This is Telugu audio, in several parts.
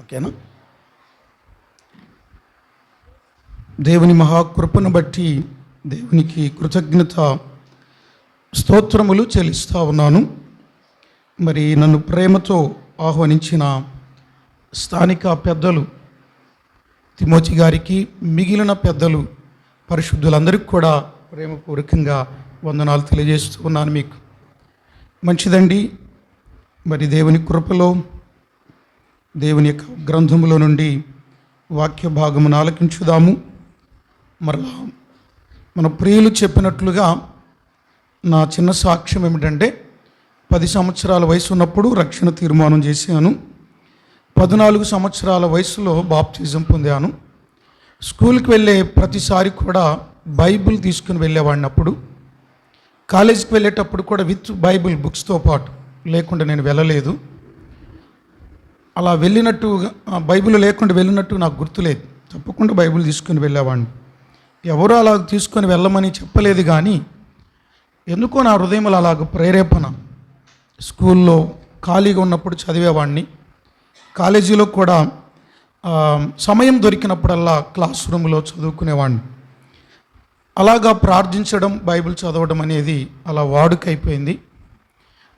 ఓకేనా? దేవుని మహాకృపను బట్టి దేవునికి కృతజ్ఞత స్తోత్రములు చెల్లిస్తూ ఉన్నాను. మరి నన్ను ప్రేమతో ఆహ్వానించిన స్థానిక పెద్దలు తిమోతి గారికి, మిగిలిన పెద్దలు, పరిశుద్ధులందరికీ కూడా ప్రేమపూర్వకంగా వందనాలు తెలియజేస్తూ ఉన్నాను. మీకు మంచిదండి. మరి దేవుని కృపలో దేవుని యొక్క గ్రంథములో నుండి వాక్య భాగమును ఆలకించుదాము. మరలా మన ప్రియులు చెప్పినట్లుగా నా చిన్న సాక్ష్యం ఏమిటంటే, 10 సంవత్సరాల వయసు ఉన్నప్పుడు రక్షణ తీర్మానం చేశాను. 14 సంవత్సరాల వయసులో బాప్తిజం పొందాను. స్కూల్కి వెళ్ళే ప్రతిసారి కూడా బైబిల్ తీసుకుని వెళ్ళేవాడిని. అప్పుడు కాలేజీకి వెళ్ళేటప్పుడు కూడా విత్ బైబిల్ బుక్స్తో పాటు, లేకుండా నేను వెళ్ళలేదు. అలా వెళ్ళినట్టు, బైబిల్ లేకుండా వెళ్ళినట్టు నాకు గుర్తులేదు. తప్పకుండా బైబిల్ తీసుకుని వెళ్ళేవాడిని. ఎవరో అలా తీసుకొని వెళ్ళమని చెప్పలేదు, కానీ ఎందుకో నా హృదయంలో అలాగ ప్రేరేపణ. స్కూల్లో ఖాళీగా ఉన్నప్పుడు చదివేవాడిని. కాలేజీలో కూడా సమయం దొరికినప్పుడల్లా క్లాస్ రూమ్లో చదువుకునేవాడిని. అలాగా ప్రార్థించడం, బైబిల్ చదవడం అనేది అలా వాడుకైపోయింది.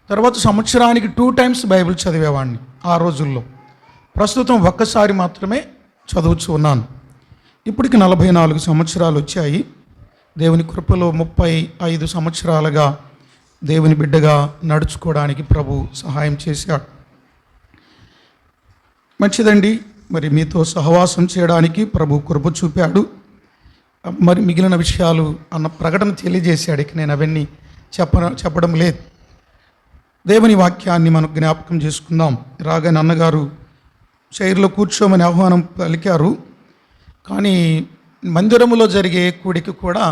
తర్వాత సంవత్సరానికి 2 times బైబిల్ చదివేవాడిని ఆ రోజుల్లో. ప్రస్తుతం ఒక్కసారి మాత్రమే చదువుతూ ఉన్నాను. ఇప్పటికి 44 సంవత్సరాలు వచ్చాయి. దేవుని కృపలో 35 సంవత్సరాలుగా దేవుని బిడ్డగా నడుచుకోవడానికి ప్రభు సహాయం చేశాడు. మంచిదండి. మరి మీతో సహవాసం చేయడానికి ప్రభు కృప చూపాడు. మరి మిగిలిన విషయాలు అన్న ప్రకటన తెలియజేశాడు. ఇక నేను అవన్నీ చెప్పడం లేదు. దేవుని వాక్యాన్ని మనం జ్ఞాపకం చేసుకుందాం. రాగానే అన్నగారు చైర్లో కూర్చోమని ఆహ్వానం పలికారు. కానీ మందిరములో జరిగే కూడికి కూడా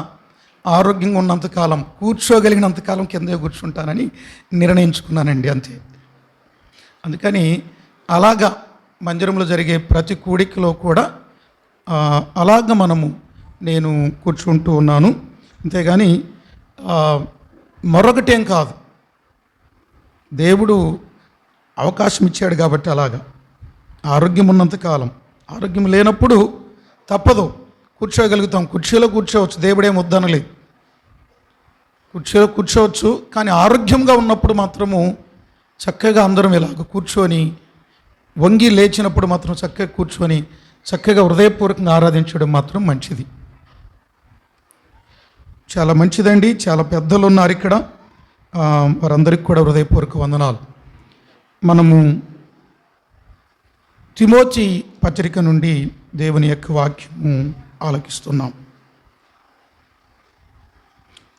ఆరోగ్యంగా ఉన్నంతకాలం, కూర్చోగలిగినంతకాలం కిందే కూర్చుంటానని నిర్ణయించుకున్నానండి, అంతే. అందుకని అలాగా మందిరంలో జరిగే ప్రతి కూడికలో కూడా అలాగ నేను కూర్చుంటూ ఉన్నాను. అంతేగాని మరొకటేం కాదు. దేవుడు అవకాశం ఇచ్చాడు కాబట్టి అలాగా. ఆరోగ్యం ఉన్నంతకాలం. ఆరోగ్యం లేనప్పుడు తప్పదు, కూర్చోగలుగుతాం. కుర్చీలో కూర్చోవచ్చు, దేవుడేం వద్దనలేదు. కుర్చీలో కూర్చోవచ్చు, కానీ ఆరోగ్యంగా ఉన్నప్పుడు మాత్రము చక్కగా అందరం ఇలాగ కూర్చొని, వంగి లేచినప్పుడు మాత్రం చక్కగా కూర్చొని చక్కగా హృదయపూర్వకంగా ఆరాధించడం మాత్రం మంచిది. చాలా మంచిదండి. చాలా పెద్దలు ఉన్నారు ఇక్కడ, వారందరికీ కూడా హృదయపూర్వక వందనాలు. మనము తిమోతి పత్రిక నుండి దేవుని యొక్క వాక్యము ఆలకిస్తున్నాం.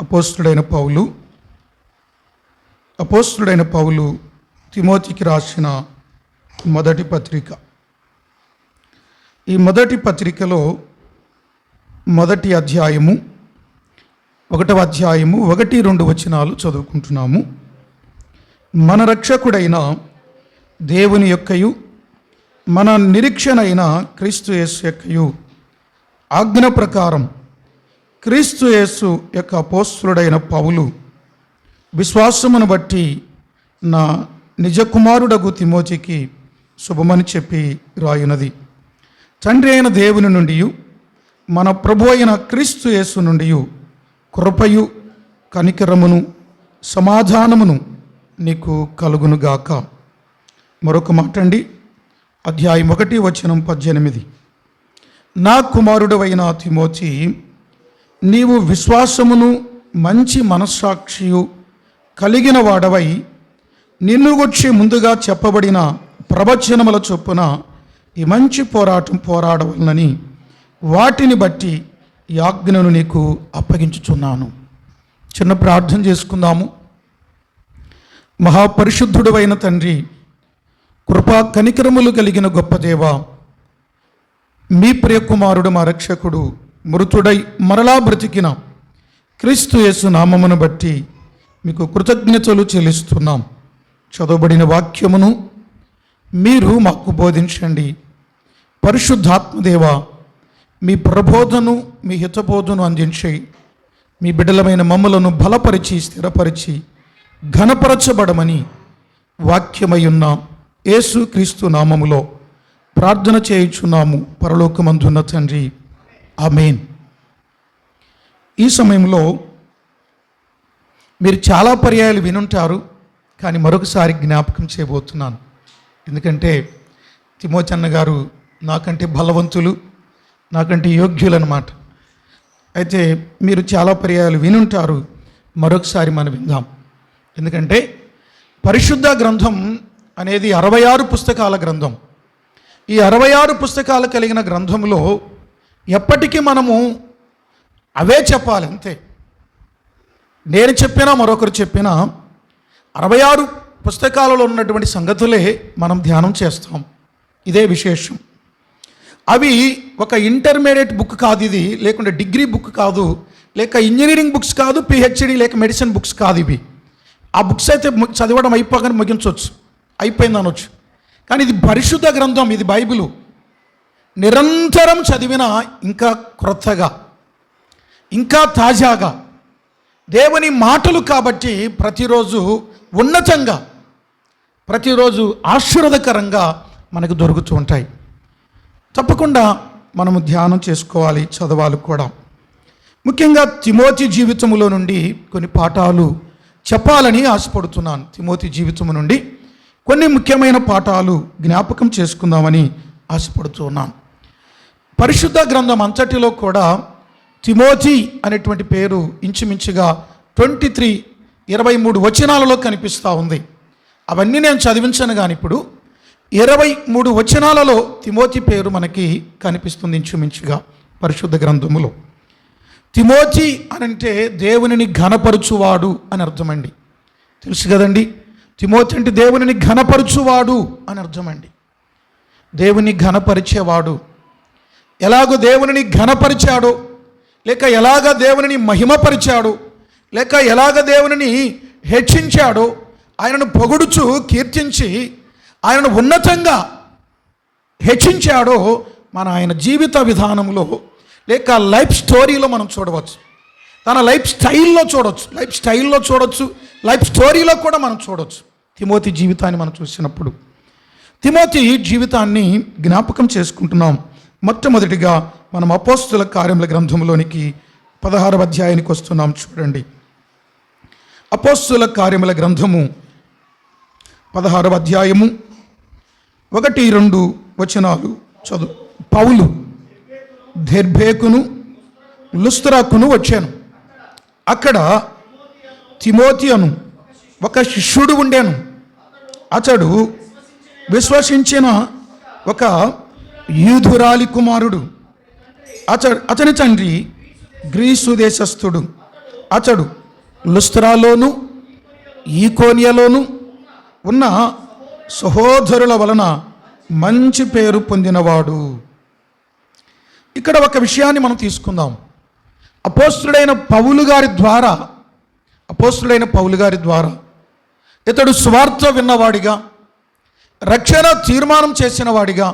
అపోస్తుడైన పౌలు తిమోతికి రాసిన మొదటి పత్రిక. ఈ మొదటి పత్రికలో మొదటి అధ్యాయము 1వ అధ్యాయము 1-2 వచనాలు చదువుకుంటున్నాము. మన రక్షకుడైన దేవుని యొక్కయు మన నిరీక్షణ అయిన క్రీస్తు యేసు యొక్కయు ఆజ్ఞ ప్రకారం క్రీస్తు యేసు యొక్క అపోస్తులుడైన పౌలు విశ్వాసమును బట్టి నా నిజ కుమారుడగు తిమోతికి శుభమని చెప్పి రాయునది. తండ్రి అయిన దేవుని నుండి, మన ప్రభు అయిన క్రీస్తు యేసు నుండి కృపయు కనికరమును సమాధానమును నీకు కలుగునుగాక. మరొక మాట అండి, అధ్యాయం 1 వచనం 18. నా కుమారుడవైన తిమోతి, నీవు విశ్వాసమును మంచి మనస్సాక్షియు కలిగిన వాడవై నిన్ను గురించి ముందుగా చెప్పబడిన ప్రవచనముల చొప్పున ఈ మంచి పోరాటం పోరాడవలనని వాటిని బట్టి ఈ ఆజ్ఞను నీకు అప్పగించుచున్నాను. చిన్న ప్రార్థన చేసుకుందాము. మహాపరిశుద్ధుడైన తండ్రి, కృపా కనికరములు కలిగిన గొప్ప దేవ, మీ ప్రియకుమారుడు మా రక్షకుడు మృతుడై మరలా బ్రతికిన క్రీస్తు యేసు నామమును బట్టి మీకు కృతజ్ఞతలు చెల్లిస్తున్నాం. చదవబడిన వాక్యమును మీరు మాకు బోధించండి. పరిశుద్ధాత్మదేవ, మీ ప్రబోధను, మీ హితబోధను అందించి మీ బిడ్డలమైన మమ్మలను బలపరిచి స్థిరపరిచి ఘనపరచబడమని వాక్యమై ఉన్న యేసు క్రీస్తు నామములో ప్రార్థన చేయుచున్నాము పరలోకమందున్న తండ్రి, ఆమేన్. ఈ సమయంలో మీరు చాలా పర్యాయాలు వినుంటారు, కానీ మరొకసారి జ్ఞాపకం చేయబోతున్నాను. ఎందుకంటే తిమోతి అన్న గారు నాకంటే బలవంతులు, నాకంటే యోగ్యులు అన్నమాట. అయితే మీరు చాలా పర్యాయాలు వినుంటారు, మరొకసారి మనం విందాం. ఎందుకంటే పరిశుద్ధ గ్రంథం అనేది 66 పుస్తకాల గ్రంథం. ఈ 66 పుస్తకాలు కలిగిన గ్రంథంలో ఎప్పటికీ మనము అవే చెప్పాలి, అంతే. నేను చెప్పినా మరొకరు చెప్పినా 66 పుస్తకాలలో ఉన్నటువంటి సంగతులే మనం ధ్యానం చేస్తాం. ఇదే విశేషం. అవి ఒక ఇంటర్మీడియట్ బుక్ కాదు, ఇది లేకుంటే డిగ్రీ బుక్ కాదు, లేక ఇంజనీరింగ్ బుక్స్ కాదు, పిహెచ్డి లేక మెడిసిన్ బుక్స్ కాదు ఇవి. ఆ బుక్స్ అయితే చదవడం అయిపోగానే ముగించవచ్చు, అయిపోయింది అనొచ్చు. కానీ ఇది పరిశుద్ధ గ్రంథం, ఇది బైబిలు. నిరంతరం చదివినా ఇంకా క్రొత్తగా, ఇంకా తాజాగా దేవుని మాటలు కాబట్టి ప్రతిరోజు ఉన్నతంగా, ప్రతిరోజు ఆశీర్వాదకరంగా మనకు దొరుకుతూ ఉంటాయి. తప్పకుండా మనము ధ్యానం చేసుకోవాలి, చదవాలి కూడా. ముఖ్యంగా తిమోతి జీవితంలో నుండి కొన్ని పాఠాలు చెప్పాలని ఆశపడుతున్నాను. తిమోతి జీవితం నుండి కొన్ని ముఖ్యమైన పాఠాలు జ్ఞాపకం చేసుకుందామని ఆశపడుతున్నాను. పరిశుద్ధ గ్రంథం అంతటిలో కూడా తిమోతి అనేటువంటి పేరు ఇంచుమించుగా 23 వచనాలలో కనిపిస్తూ ఉంది. అవన్నీ నేను చదివించను, కానీ ఇప్పుడు 23 వచనాలలో తిమోతి పేరు మనకి కనిపిస్తుంది ఇంచుమించుగా పరిశుద్ధ గ్రంథములో. తిమోతి అనంటే దేవునిని ఘనపరచువాడు అని అర్థమండి. తెలుసు కదండి, తిమోతి అంటే దేవునిని ఘనపరచువాడు అని అర్థమండి. దేవుని ఘనపరిచేవాడు. ఎలాగో దేవునిని ఘనపరిచాడో, లేక ఎలాగ దేవునిని మహిమపరిచాడో, లేక ఎలాగ దేవునిని హెచ్చించాడో, ఆయనను పొగుడుచు కీర్తించి ఆయనను ఉన్నతంగా హెచ్చించాడో మన ఆయన జీవిత విధానంలో లేక లైఫ్ స్టోరీలో మనం చూడవచ్చు. తన లైఫ్ స్టైల్లో చూడవచ్చు, లైఫ్ స్టోరీలో కూడా మనం చూడవచ్చు. తిమోతి జీవితాన్ని మనం చూసినప్పుడు తిమోతి జీవితాన్ని జ్ఞాపకం చేసుకుంటున్నాం. మొట్టమొదటిగా మనం అపోస్తుల కార్యముల గ్రంథంలోనికి 16వ అధ్యాయానికి వస్తున్నాం. చూడండి, అపోస్తుల కార్యముల గ్రంథము 16వ అధ్యాయము 1-2 వచనాలు చదువు. పౌలు దెర్బేకును లుస్త్రాకును వచ్చాను. అక్కడ తిమోతి అను ఒక శిష్యుడు ఉండేను. అతడు విశ్వసించిన ఒక యూదురాలి కుమారుడు. అతని తండ్రి గ్రీసు దేశస్థుడు. అతడు లుస్త్రాలోను ఈకోనియలోను ఉన్న సహోదరుల వలన మంచి పేరు పొందినవాడు. ఇక్కడ ఒక విషయాన్ని మనం తీసుకుందాం. అపోస్తుడైన పౌలు గారి ద్వారా ఇతడు సువార్త విన్నవాడిగా, రక్షణ తీర్మానం చేసిన వాడిగా,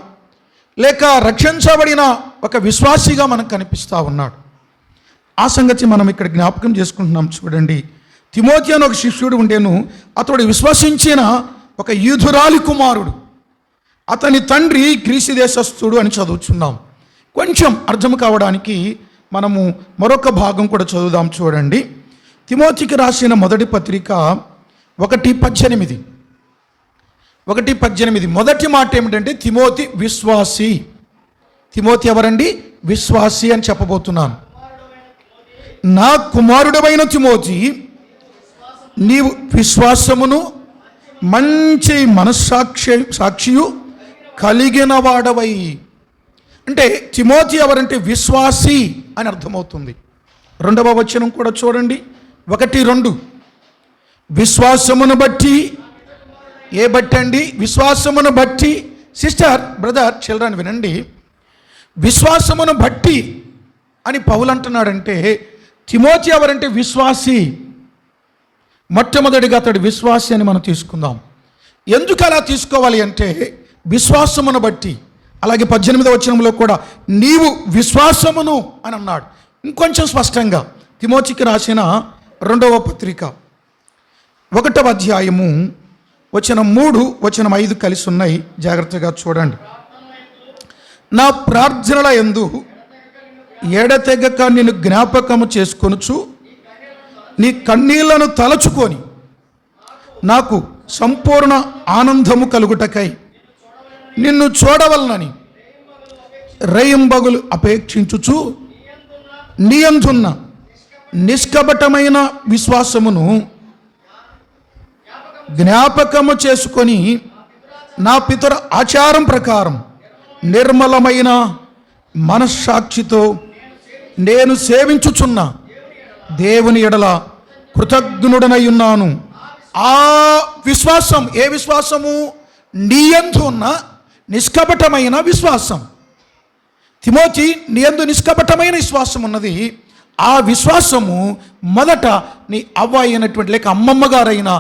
లేక రక్షించబడిన ఒక విశ్వాసిగా మనకు కనిపిస్తూ ఉన్నాడు. ఆ సంగతి మనం ఇక్కడ జ్ఞాపకం చేసుకుంటున్నాం. చూడండి, తిమోతి అని ఒక శిష్యుడు ఉండేను. అతడు విశ్వసించిన ఒక యూదురాలి కుమారుడు. అతని తండ్రి గ్రీసు దేశస్థుడు అని చదువుతున్నాం. కొంచెం అర్థం కావడానికి మనము మరొక భాగం కూడా చదువుదాం. చూడండి, తిమోతికి రాసిన మొదటి పత్రిక 1:18. మొదటి మాట ఏమిటంటే తిమోతి విశ్వాసి. తిమోతి ఎవరండి? విశ్వాసి అని చెప్పబోతున్నాను. నా కుమారుడమైన తిమోతి, నీవు విశ్వాసమును మంచి మనస్సాక్షియు కలిగిన వాడవై. అంటే తిమోతి ఎవరంటే విశ్వాసి అని అర్థమవుతుంది. 2వ వచనం కూడా చూడండి, 1-2. విశ్వాసమును బట్టి, ఏ బట్టి అండి? విశ్వాసమును బట్టి. సిస్టర్, బ్రదర్, చిల్డ్రన్ వినండి. విశ్వాసమును బట్టి అని పౌలు అంటున్నాడంటే తిమోతి ఎవరంటే విశ్వాసి. మొట్టమొదటిగా అతడు విశ్వాసి అని మనం తీసుకుందాం. ఎందుకు అలా తీసుకోవాలి అంటే విశ్వాసమును బట్టి. అలాగే 18వ వచనంలో కూడా నీవు విశ్వాసమును అని అన్నాడు. ఇంకొంచెం స్పష్టంగా తిమోతికి రాసిన 2వ పత్రిక 1వ అధ్యాయము వచనం 3, వచనం 5 కలిసి ఉన్నాయి. జాగ్రత్తగా చూడండి. నా ప్రార్థనల యందు ఎడతెగక నిన్ను జ్ఞాపకము చేసుకొనుచు నీ కన్నీళ్లను తలచుకొని నాకు సంపూర్ణ ఆనందము కలుగుటకై నిన్ను చూడవలనని రేయింబగులు అపేక్షించుచు నీయందున్న నిష్కపటమైన విశ్వాసమును జ్ఞాపకము చేసుకొని నా పితర ఆచారం ప్రకారం నిర్మలమైన మనస్సాక్షితో నేను సేవించుచున్న దేవుని ఎడల కృతజ్ఞుడనై ఉన్నాను. ఆ విశ్వాసం, ఏ విశ్వాసము? నీయందు ఉన్న నిష్కపటమైన విశ్వాసం. తిమోతి, నీయందు నిష్కపటమైన విశ్వాసం ఉన్నది. ఆ విశ్వాసము మొదట నీ అవ్వ అయినటువంటి లేక అమ్మమ్మ గారైన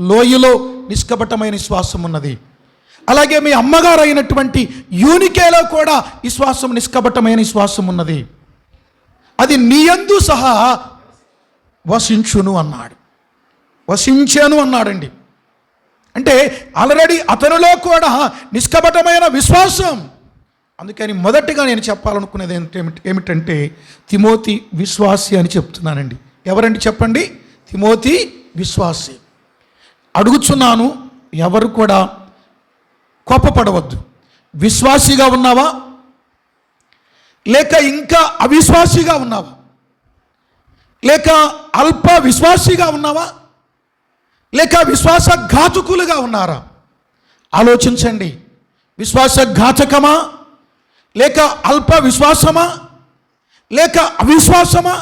లోయలో నిష్కపటమైన విశ్వాసం ఉన్నది. అలాగే మీ అమ్మగారు అయినటువంటి యూనికేలో కూడా విశ్వాసం, నిష్కపటమైన విశ్వాసం ఉన్నది. అది నీయందు సహా వసించును అన్నాడు. వసించాను అన్నాడండి. అంటే ఆల్రెడీ అతనిలో కూడా నిష్కపటమైన విశ్వాసం. అందుకని మొదటిగా నేను చెప్పాలనుకునేది ఏమిటంటే తిమోతి విశ్వాసి అని చెప్తున్నానండి. ఎవరండి చెప్పండి? తిమోతి విశ్వాసి. అడుగుచున్నాను, ఎవరు కూడా కోపపడవద్దు. విశ్వాసిగా ఉన్నావా లేక ఇంకా అవిశ్వాసిగా ఉన్నావా? లేక అల్ప విశ్వాసిగా ఉన్నావా లేక విశ్వాసఘాతకులుగా ఉన్నారా? ఆలోచించండి. విశ్వాసఘాతకమా లేక అల్ప విశ్వాసమా లేక అవిశ్వాసమా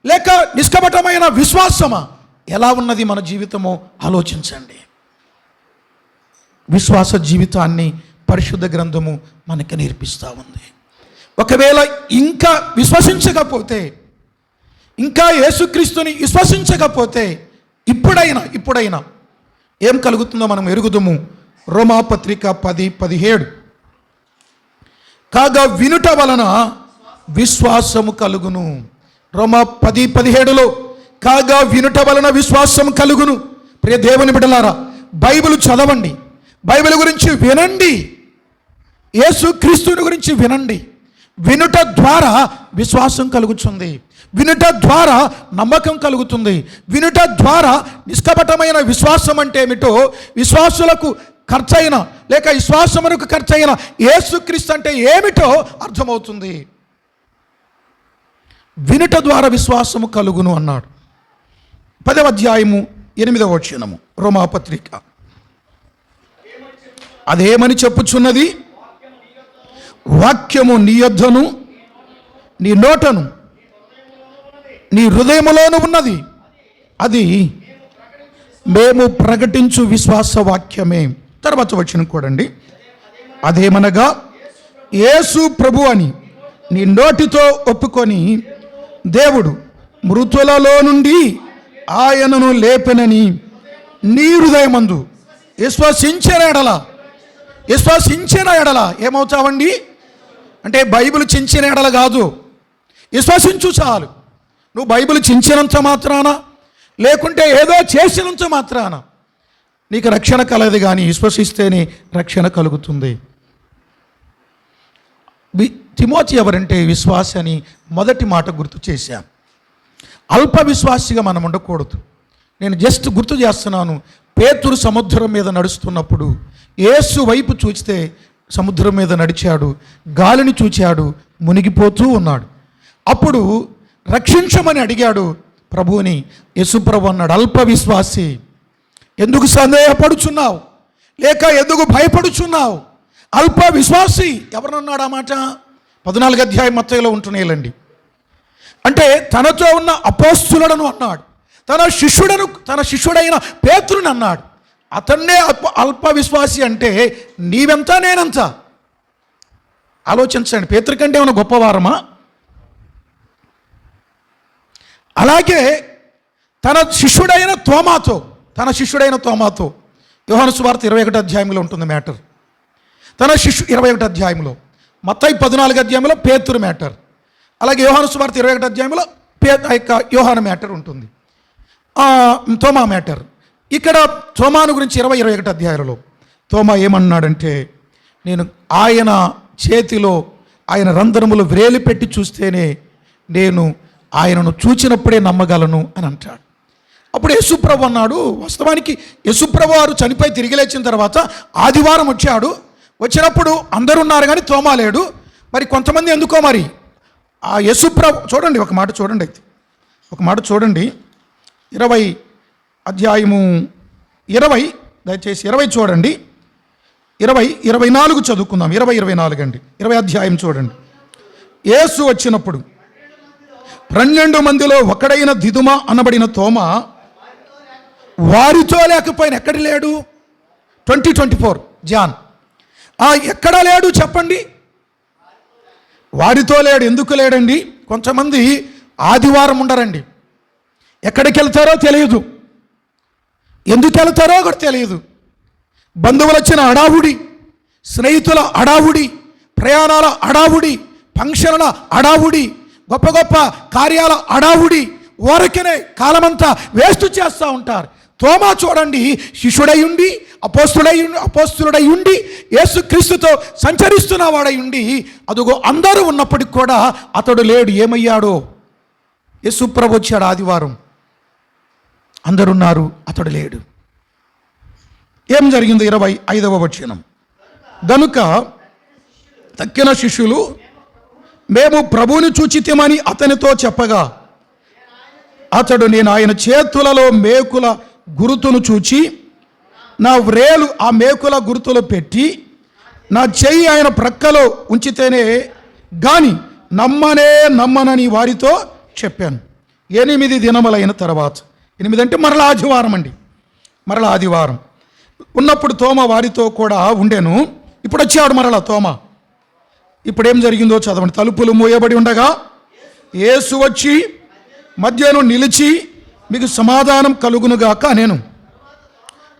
లేక నిష్కపటమైన విశ్వాసమా? ఎలా ఉన్నది మన జీవితమో ఆలోచించండి. విశ్వాస జీవితాన్ని పరిశుద్ధ గ్రంథము మనకి నేర్పిస్తూ ఉంది. ఒకవేళ ఇంకా విశ్వసించకపోతే, ఇంకా యేసుక్రీస్తుని విశ్వసించకపోతే ఇప్పుడైనా ఏం కలుగుతుందో మనం ఎరుగుదుము. రోమాపత్రిక 10:17 కాగా వినుట వలన విశ్వాసము కలుగును. రోమా 10:17లో కాగా వినుట వలన విశ్వాసం కలుగును. ప్రియ దేవుని బిడ్డలారా, బైబిల్ చదవండి, బైబిల్ గురించి వినండి, యేసుక్రీస్తుని గురించి వినండి. వినుట ద్వారా విశ్వాసం కలుగుతుంది. వినుట ద్వారా నమ్మకం కలుగుతుంది. వినుట ద్వారా నిష్కపటమైన విశ్వాసం అంటే ఏమిటో, విశ్వాసులకు ఖర్చైన లేక విశ్వాసమునకు ఖర్చైన యేసుక్రీస్తు అంటే ఏమిటో అర్థమవుతుంది. వినుట ద్వారా విశ్వాసము కలుగును అన్నాడు. 10వ అధ్యాయము 8వ వచనము రోమాపత్రిక. అదేమని చెప్పుచున్నది? వాక్యము నీ యొద్దను నీ నోటను నీ హృదయములోను ఉన్నది, అది మేము ప్రకటించు విశ్వాస వాక్యమే. తర్వాత వచనం కూడండి. అదేమనగా యేసు ప్రభు అని నీ నోటితో ఒప్పుకొని దేవుడు మృతులలో నుండి ఆయనను లేపెనని నీ హృదయమందు విశ్వసించిన ఎడల ఏమవుతావండి? అంటే బైబిల్ చించిన ఎడల కాదు, విశ్వసించు చాలు. నువ్వు బైబిల్ చించినంత మాత్రాన లేకుంటే ఏదో చేసినంత మాత్రాన నీకు రక్షణ కలదు, కానీ విశ్వసిస్తేనే రక్షణ కలుగుతుంది. తిమోతి ఎవరంటే విశ్వాసి అని మొదటి మాట గుర్తు చేశాం. అల్ప విశ్వాసిగా మనం ఉండకూడదు. నేను జస్ట్ గుర్తు చేస్తున్నాను. పేతురు సముద్రం మీద నడుస్తున్నప్పుడు యేసు వైపు చూస్తే సముద్రం మీద నడిచాడు, గాలిని చూచాడు, మునిగిపోతూ ఉన్నాడు. అప్పుడు రక్షించమని అడిగాడు ప్రభువుని. యేసు ప్రభు అన్నాడు, అల్ప విశ్వాసి, ఎందుకు సందేహపడుచున్నావు లేక ఎందుకు భయపడుచున్నావు? అల్ప విశ్వాసి. ఎవరన్నాడు ఆ మాట? 14వ అధ్యాయం మత్తయిలో ఉంటున్నాయిలండి. అంటే తనతో ఉన్న అపోస్తులను అన్నాడు, తన శిష్యుడైన పేతురుని అన్నాడు. అతన్నే అల్ప విశ్వాసి అంటే నీవెంత నేనంత? ఆలోచించండి. పేతురు కంటే ఏమైనా గొప్పవారమా? అలాగే తన శిష్యుడైన తోమాతో యోహాను సువార్త 21వ అధ్యాయంలో ఉంటుంది మ్యాటర్. 21వ అధ్యాయంలో, మత్తయి 14వ అధ్యాయంలో పేతురు మ్యాటర్. అలాగే యోహాను సువార్త 21వ అధ్యాయంలో యోహాను మ్యాటర్ ఉంటుంది, తోమా మ్యాటర్. ఇక్కడ తోమాను గురించి 21వ అధ్యాయంలో తోమా ఏమన్నాడంటే, నేను ఆయన చేతిలో ఆయన రంధ్రములు వ్రేలి పెట్టి చూస్తేనే నేను ఆయనను చూచినప్పుడే నమ్మగలను అని అంటాడు. అప్పుడు యేసుప్రభు అన్నాడు, వాస్తవానికి యేసుప్రభు వారు చనిపోయి తిరిగి లేచిన తర్వాత ఆదివారం వచ్చాడు. వచ్చినప్పుడు అందరూ ఉన్నారు కానీ తోమా లేడు. మరి కొంతమంది ఎందుకో మరి ఆ యేసుప్రభు చూడండి, ఒక మాట చూడండి, అయితే ఒక మాట చూడండి, 20 అధ్యాయము 20, దయచేసి 20 చూడండి, 24 చదువుకుందాం. 24 అండి, 20 అధ్యాయం చూడండి. యేసు వచ్చినప్పుడు 12 మందిలో ఒకడైన దిదుమ అనబడిన తోమా వారితో లేకపోయిన ఎక్కడ లేడు? 20:24 జాన్. ఎక్కడ లేడు చెప్పండి? వారితో లేడు. ఎందుకు లేడండి? కొంతమంది ఆదివారం ఉండరండి, ఎక్కడికి వెళ్తారో తెలియదు, ఎందుకు వెళ్తారో కూడా తెలియదు. బంధువులు వచ్చిన అడావుడి, స్నేహితుల అడావుడి, ప్రయాణాల అడావుడి, ఫంక్షన్ల అడావుడి, గొప్ప గొప్ప కార్యాల అడావుడి, ఊరకనే కాలమంతా వేస్ట్ చేస్తూ ఉంటారు. తోమా చూడండి, శిష్యుడై ఉండి అపోస్తులుడై ఉండి యేసుక్రీస్తుతో సంచరిస్తున్న వాడై ఉండి అదుగో అందరూ ఉన్నప్పటికి కూడా అతడు లేడు. ఏమయ్యాడో? యేసుప్రభు వచ్చాడు ఆదివారం, అందరున్నారు, అతడు లేడు. ఏం జరిగింది? 25వ వచనం. గనుక తక్కిన శిష్యులు మేము ప్రభువుని చూచితిమని అతనితో చెప్పగా అతడు, నేను ఆయన చేతులలో మేకుల గురుతును చూచి నా వ్రేలు ఆ మేకుల గుర్తులు పెట్టి నా చెయ్యి ఆయన ప్రక్కలో ఉంచితేనే గాని నమ్మనని వారితో చెప్పాను. 8 దినములైన తర్వాత, 8 అంటే మరలా ఆదివారం అండి, మరలా ఆదివారం ఉన్నప్పుడు తోమా వారితో కూడా ఉండెను. ఇప్పుడు వచ్చాడు మరలా తోమా. ఇప్పుడు ఏం జరిగిందో చదవండి. తలుపులు మూయబడి ఉండగా యేసు వచ్చి మధ్యను నిలిచి మీకు సమాధానం కలుగునుగాక నేను.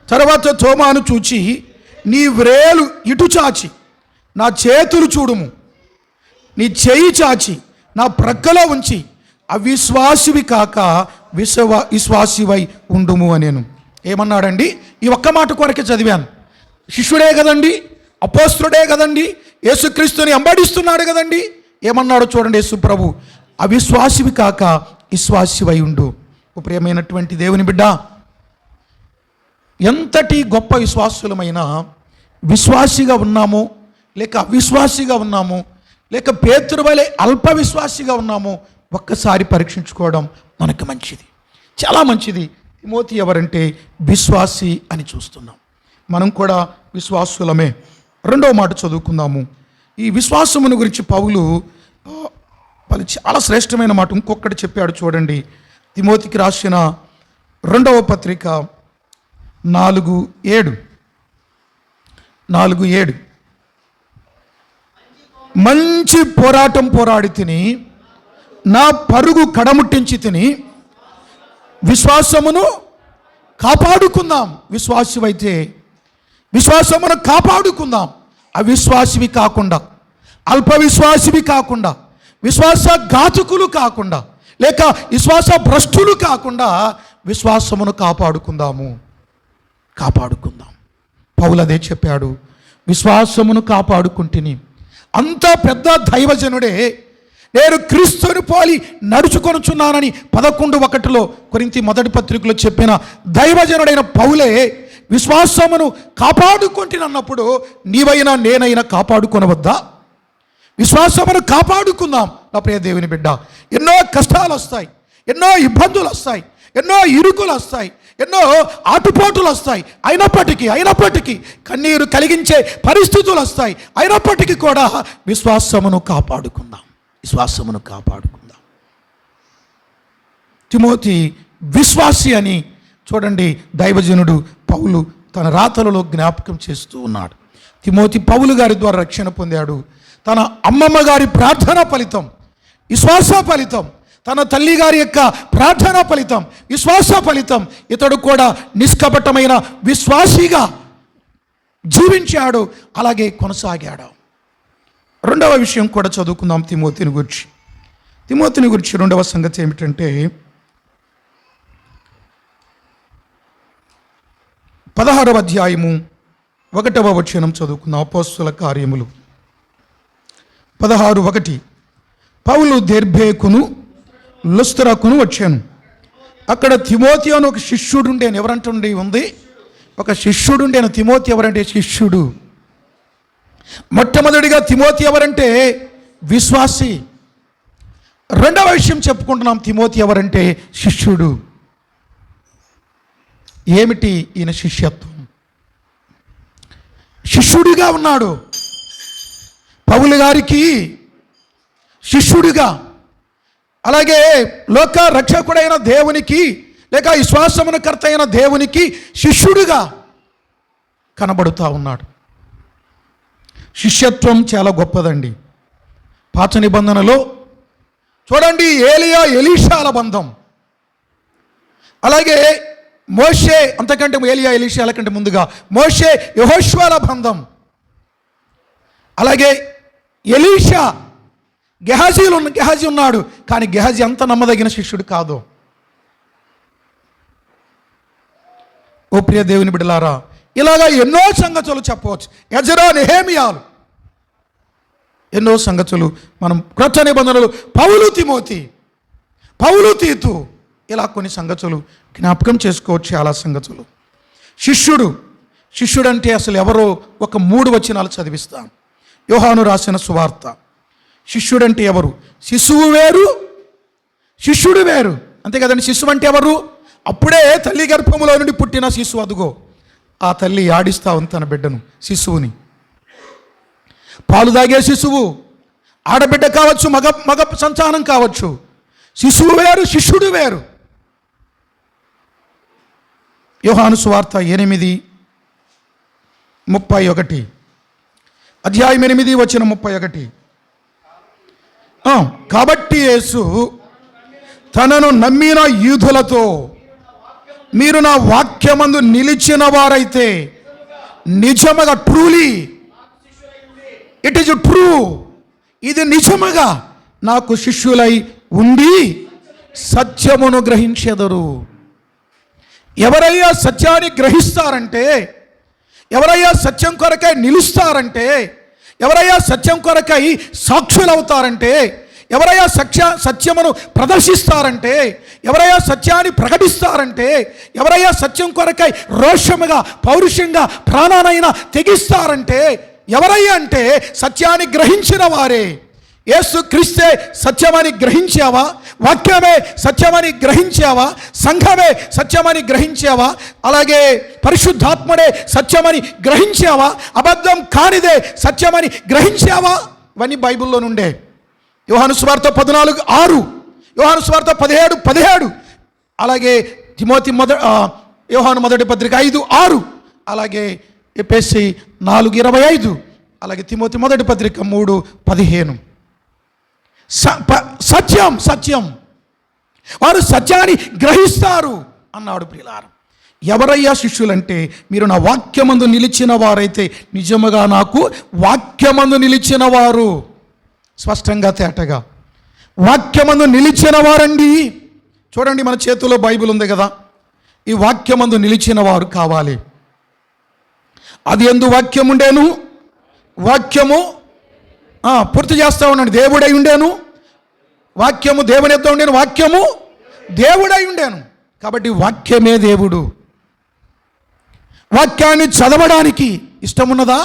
తర్వాత తోమాను చూచి, నీ వ్రేలు ఇటు చాచి నా చేతులు చూడుము, నీ చెయ్యి చాచి నా ప్రక్కలో ఉంచి అవిశ్వాసివి కాక విశ్వాసివై ఉండుము అనేను. ఏమన్నాడండి? ఈ ఒక్క మాట కొరకే చదివాను. శిష్యుడే కదండి, అపోస్తుడే కదండి, యేసుక్రీస్తుని అంబడిస్తున్నాడు కదండి. ఏమన్నాడో చూడండి యేసు ప్రభు, అవిశ్వాసివి కాక విశ్వాసివై ఉండు. ప్రియమైనటువంటి దేవుని బిడ్డ, ఎంతటి గొప్ప విశ్వాసులమైనా విశ్వాసిగా ఉన్నామో లేక అవిశ్వాసిగా ఉన్నామో లేక పేతురు వలె అల్ప విశ్వాసిగా ఉన్నామో ఒక్కసారి పరీక్షించుకోవడం మనకు మంచిది, చాలా మంచిది. తిమోతి ఎవరంటే విశ్వాసి అని చూస్తున్నాం. మనం కూడా విశ్వాసులమే. 2వ మాట చదువుకుందాము. ఈ విశ్వాసమును గురించి పౌలు చాలా శ్రేష్టమైన మాట ఇంకొకటి చెప్పాడు చూడండి. తిమోతికి రాసిన 2వ పత్రిక 4:7 మంచి పోరాటం పోరాడి తిని నా పరుగు కడముట్టించి తిని విశ్వాసమును కాపాడుకుందాం. విశ్వాసివైతే విశ్వాసమును కాపాడుకుందాం. అవిశ్వాసివి కాకుండా, అల్ప విశ్వాసివి కాకుండా, విశ్వాస ఘాతుకులు కాకుండా, లేక విశ్వాస భ్రష్టులు కాకుండా విశ్వాసమును కాపాడుకుందాం. పౌలు అదే చెప్పాడు, విశ్వాసమును కాపాడుకుంటుని. అంత పెద్ద దైవజనుడే నేను క్రీస్తుని పోలి నడుచుకొనుచున్నానని 11:1 కొరింథీ మొదటి పత్రికలో చెప్పిన దైవజనుడైన పౌలే విశ్వాసమును కాపాడుకుంటున్నప్పుడు నీవైనా నేనైనా కాపాడుకొనవద్దా? విశ్వాసమును కాపాడుకుందాం నా ప్రియ దేవుని బిడ్డ. ఎన్నో కష్టాలు వస్తాయి, ఎన్నో ఇబ్బందులు వస్తాయి, ఎన్నో ఇరుకులు వస్తాయి, ఎన్నో ఆటుపోటులు వస్తాయి. అయినప్పటికీ కన్నీరు కలిగించే పరిస్థితులు వస్తాయి. అయినప్పటికీ కూడా విశ్వాసమును కాపాడుకుందాం. తిమోతి విశ్వాసి అని చూడండి దైవజనుడు పౌలు తన రాతలలో జ్ఞాపకం చేస్తూ ఉన్నాడు. తిమోతి పౌలు గారి ద్వారా రక్షణ పొందాడు. తన అమ్మమ్మ గారి ప్రార్థన ఫలితం, విశ్వాస ఫలితం, తన తల్లి గారి యొక్క ప్రార్థన ఫలితం, విశ్వాస ఫలితం ఇతడు కూడా నిష్కపటమైన విశ్వాసిగా జీవించాడు, అలాగే కొనసాగాడు. 2వ విషయం కూడా చదువుకుందాం తిమోతిని గురించి. 2వ సంగతి ఏమిటంటే 16వ అధ్యాయము 1వ వచనం చదువుకుందాం. అపోస్తుల కార్యములు 16:1 పౌలు దెర్బేకును లుస్త్రాకును వచ్చాను. అక్కడ తిమోతి అని ఒక శిష్యుడు ఉండేను. ఎవరంటుండే ఉంది? ఒక శిష్యుడు ఉండేను. తిమోతి ఎవరంటే శిష్యుడు. మొట్టమొదటిగా తిమోతి ఎవరంటే విశ్వాసి. రెండవ విషయం చెప్పుకుంటున్నాం, తిమోతి ఎవరంటే శిష్యుడు. ఏమిటి ఈయన శిష్యత్వం? శిష్యుడిగా ఉన్నాడు. పౌలు గారికి శిష్యుడిగా, అలాగే లోక రక్షకుడైన దేవునికి లేక విశ్వాసమున కర్త అయిన దేవునికి శిష్యుడిగా కనబడుతూ ఉన్నాడు. శిష్యత్వం చాలా గొప్పదండి. పాత నిబంధనలో చూడండి, ఏలియా ఎలీషాల బంధం, అలాగే మోషే, అంతకంటే ఏలియా ఎలీషాల కంటే ముందుగా మోషే యెహోషువల బంధం, అలాగే ఎలీషా గెహాజీ ఉన్నాడు, కానీ గెహాజీ అంత నమ్మదగిన శిష్యుడు కాదు. ఓ ప్రియ దేవుని బిడ్డలారా, ఇలాగా ఎన్నో సంగతులు చెప్పవచ్చు. ఎజ్రా, నెహెమియాలు, ఎన్నో సంగతులు మనం క్రొత్త నిబంధనలు, పౌలు తిమోతి, పౌలు తీతు, ఇలా కొన్ని సంగతులు జ్ఞాపకం చేసుకోవచ్చు. చాలా సంగతులు. శిష్యుడు అంటే అసలు ఎవరో ఒక 3 వచనాలు చదివిస్తాను. యోహాను రాసిన సువార్త. శిష్యుడంటే ఎవరు? శిశువు వేరు, శిష్యుడు వేరు. అంతే కదండి. శిశువు అంటే ఎవరు? అప్పుడే తల్లి గర్భములో నుండి పుట్టిన శిశువు. అదుగో ఆ తల్లి ఆడిస్తా ఉంది తన బిడ్డను, శిశువుని. పాలు తాగే శిశువు, ఆడబిడ్డ కావచ్చు, మగ సంతానం కావచ్చు. శిశువు వేరు, శిష్యుడు వేరు. యోహాను సువార్త 8:31, అధ్యాయం 8:31. కాబట్టి యేసు తనను నమ్మిన యూదులతో, మీరు నా వాక్యమందు నిలిచిన వారైతే నిజముగా, ట్రూలీ, ఇట్ ఈజ్ ట్రూ, ఇది నిజముగా నాకు శిష్యులై ఉండి సత్యమును గ్రహించెదరు. ఎవరయ్యా సత్యాన్ని గ్రహిస్తారంటే, ఎవరయ్యా సత్యం కొరకై నిలుస్తారంటే, ఎవరయ్యా సత్యం కొరకై సాక్షులవుతారంటే, ఎవరయ్యా సత్యమును ప్రదర్శిస్తారంటే, ఎవరయ్యా సత్యాన్ని ప్రకటిస్తారంటే, ఎవరయ్యా సత్యం కొరకై రోషముగా, పౌరుషంగా ప్రాణానైనా తెగిస్తారంటే ఎవరయ్యా అంటే సత్యాన్ని గ్రహించిన వారే. యేసు క్రీస్తే సత్యమని గ్రహించావా? వాక్యమే సత్యమని గ్రహించావా? సంఘమే సత్యమని గ్రహించావా? అలాగే పరిశుద్ధాత్ముడే సత్యమని గ్రహించావా? అబద్ధం కానిదే సత్యమని గ్రహించావా? ఇవన్నీ బైబిల్లో నుండే. యోహాను సువార్త 14:6, యోహాను సువార్త 17:17, అలాగే యోహాను మొదటి పత్రిక 5:6, అలాగే ఎఫెసీ 4:25, అలాగే తిమోతి మొదటి పత్రిక 3:15. సత్యం, వారు సత్యాన్ని గ్రహిస్తారు అన్నాడు. ప్రియులారా, ఎవరయ్యా శిష్యులంటే, మీరు నా వాక్యమందు నిలిచిన వారైతే నిజముగా నాకు వాక్యమందు నిలిచిన వారు. స్పష్టంగా తేటగా వాక్యమందు నిలిచిన వారండి. చూడండి, మన చేతిలో బైబిల్ ఉంది కదా. ఈ వాక్యమందు నిలిచిన వారు కావాలి. అది ఎందు వాక్యం ఉండేను, వాక్యము పూర్తి చేస్తూ ఉండండి. దేవుడై ఉండేను, వాక్యము దేవుని యొద్ద ఉండేను, వాక్యము దేవుడై ఉండేను. కాబట్టి వాక్యమే దేవుడు. వాక్యాన్ని చదవడానికి ఇష్టమున్నదా?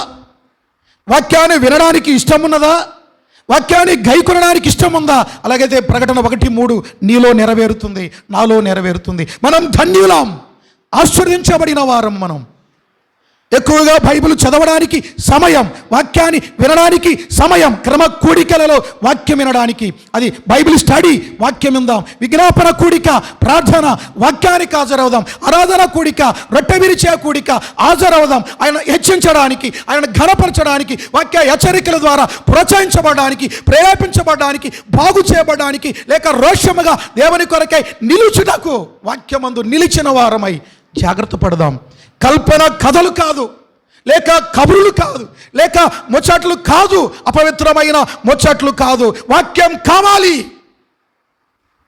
వాక్యాన్ని వినడానికి ఇష్టమున్నదా? వాక్యాన్ని గైకొనడానికి ఇష్టం ఉందా? అలాగైతే ప్రకటన 1:3 నీలో నెరవేరుతుంది, నాలో నెరవేరుతుంది. మనం ధన్యులం, ఆశ్చర్యించబడిన వారం. మనం ఎక్కువగా బైబిల్ చదవడానికి సమయం, వాక్యాన్ని వినడానికి సమయం, క్రమ కూడికలలో వాక్యం వినడానికి, అది బైబిల్ స్టడీ, వాక్యం విందాం. విజ్ఞాపన కూడిక, ప్రార్థన, వాక్యానికి హాజరవుదాం. ఆరాధన కూడిక, రొట్టె విరిచే కూడిక, హాజరవుదాం. ఆయన హెచ్చించడానికి, ఆయన ఘనపరచడానికి, వాక్య హెచ్చరికల ద్వారా ప్రోత్సహించబడడానికి, ప్రేరేపించబడడానికి, బాగు చేయబడడానికి, లేక రోషముగా దేవుని కొరకై నిలుచుటకు వాక్యమందు నిలిచిన వారమై జాగ్రత్త పడదాం. కల్పన కథలు కాదు, లేక కబురులు కాదు, లేక ముచ్చట్లు కాదు, అపవిత్రమైన ముచ్చట్లు కాదు. వాక్యం కావాలి.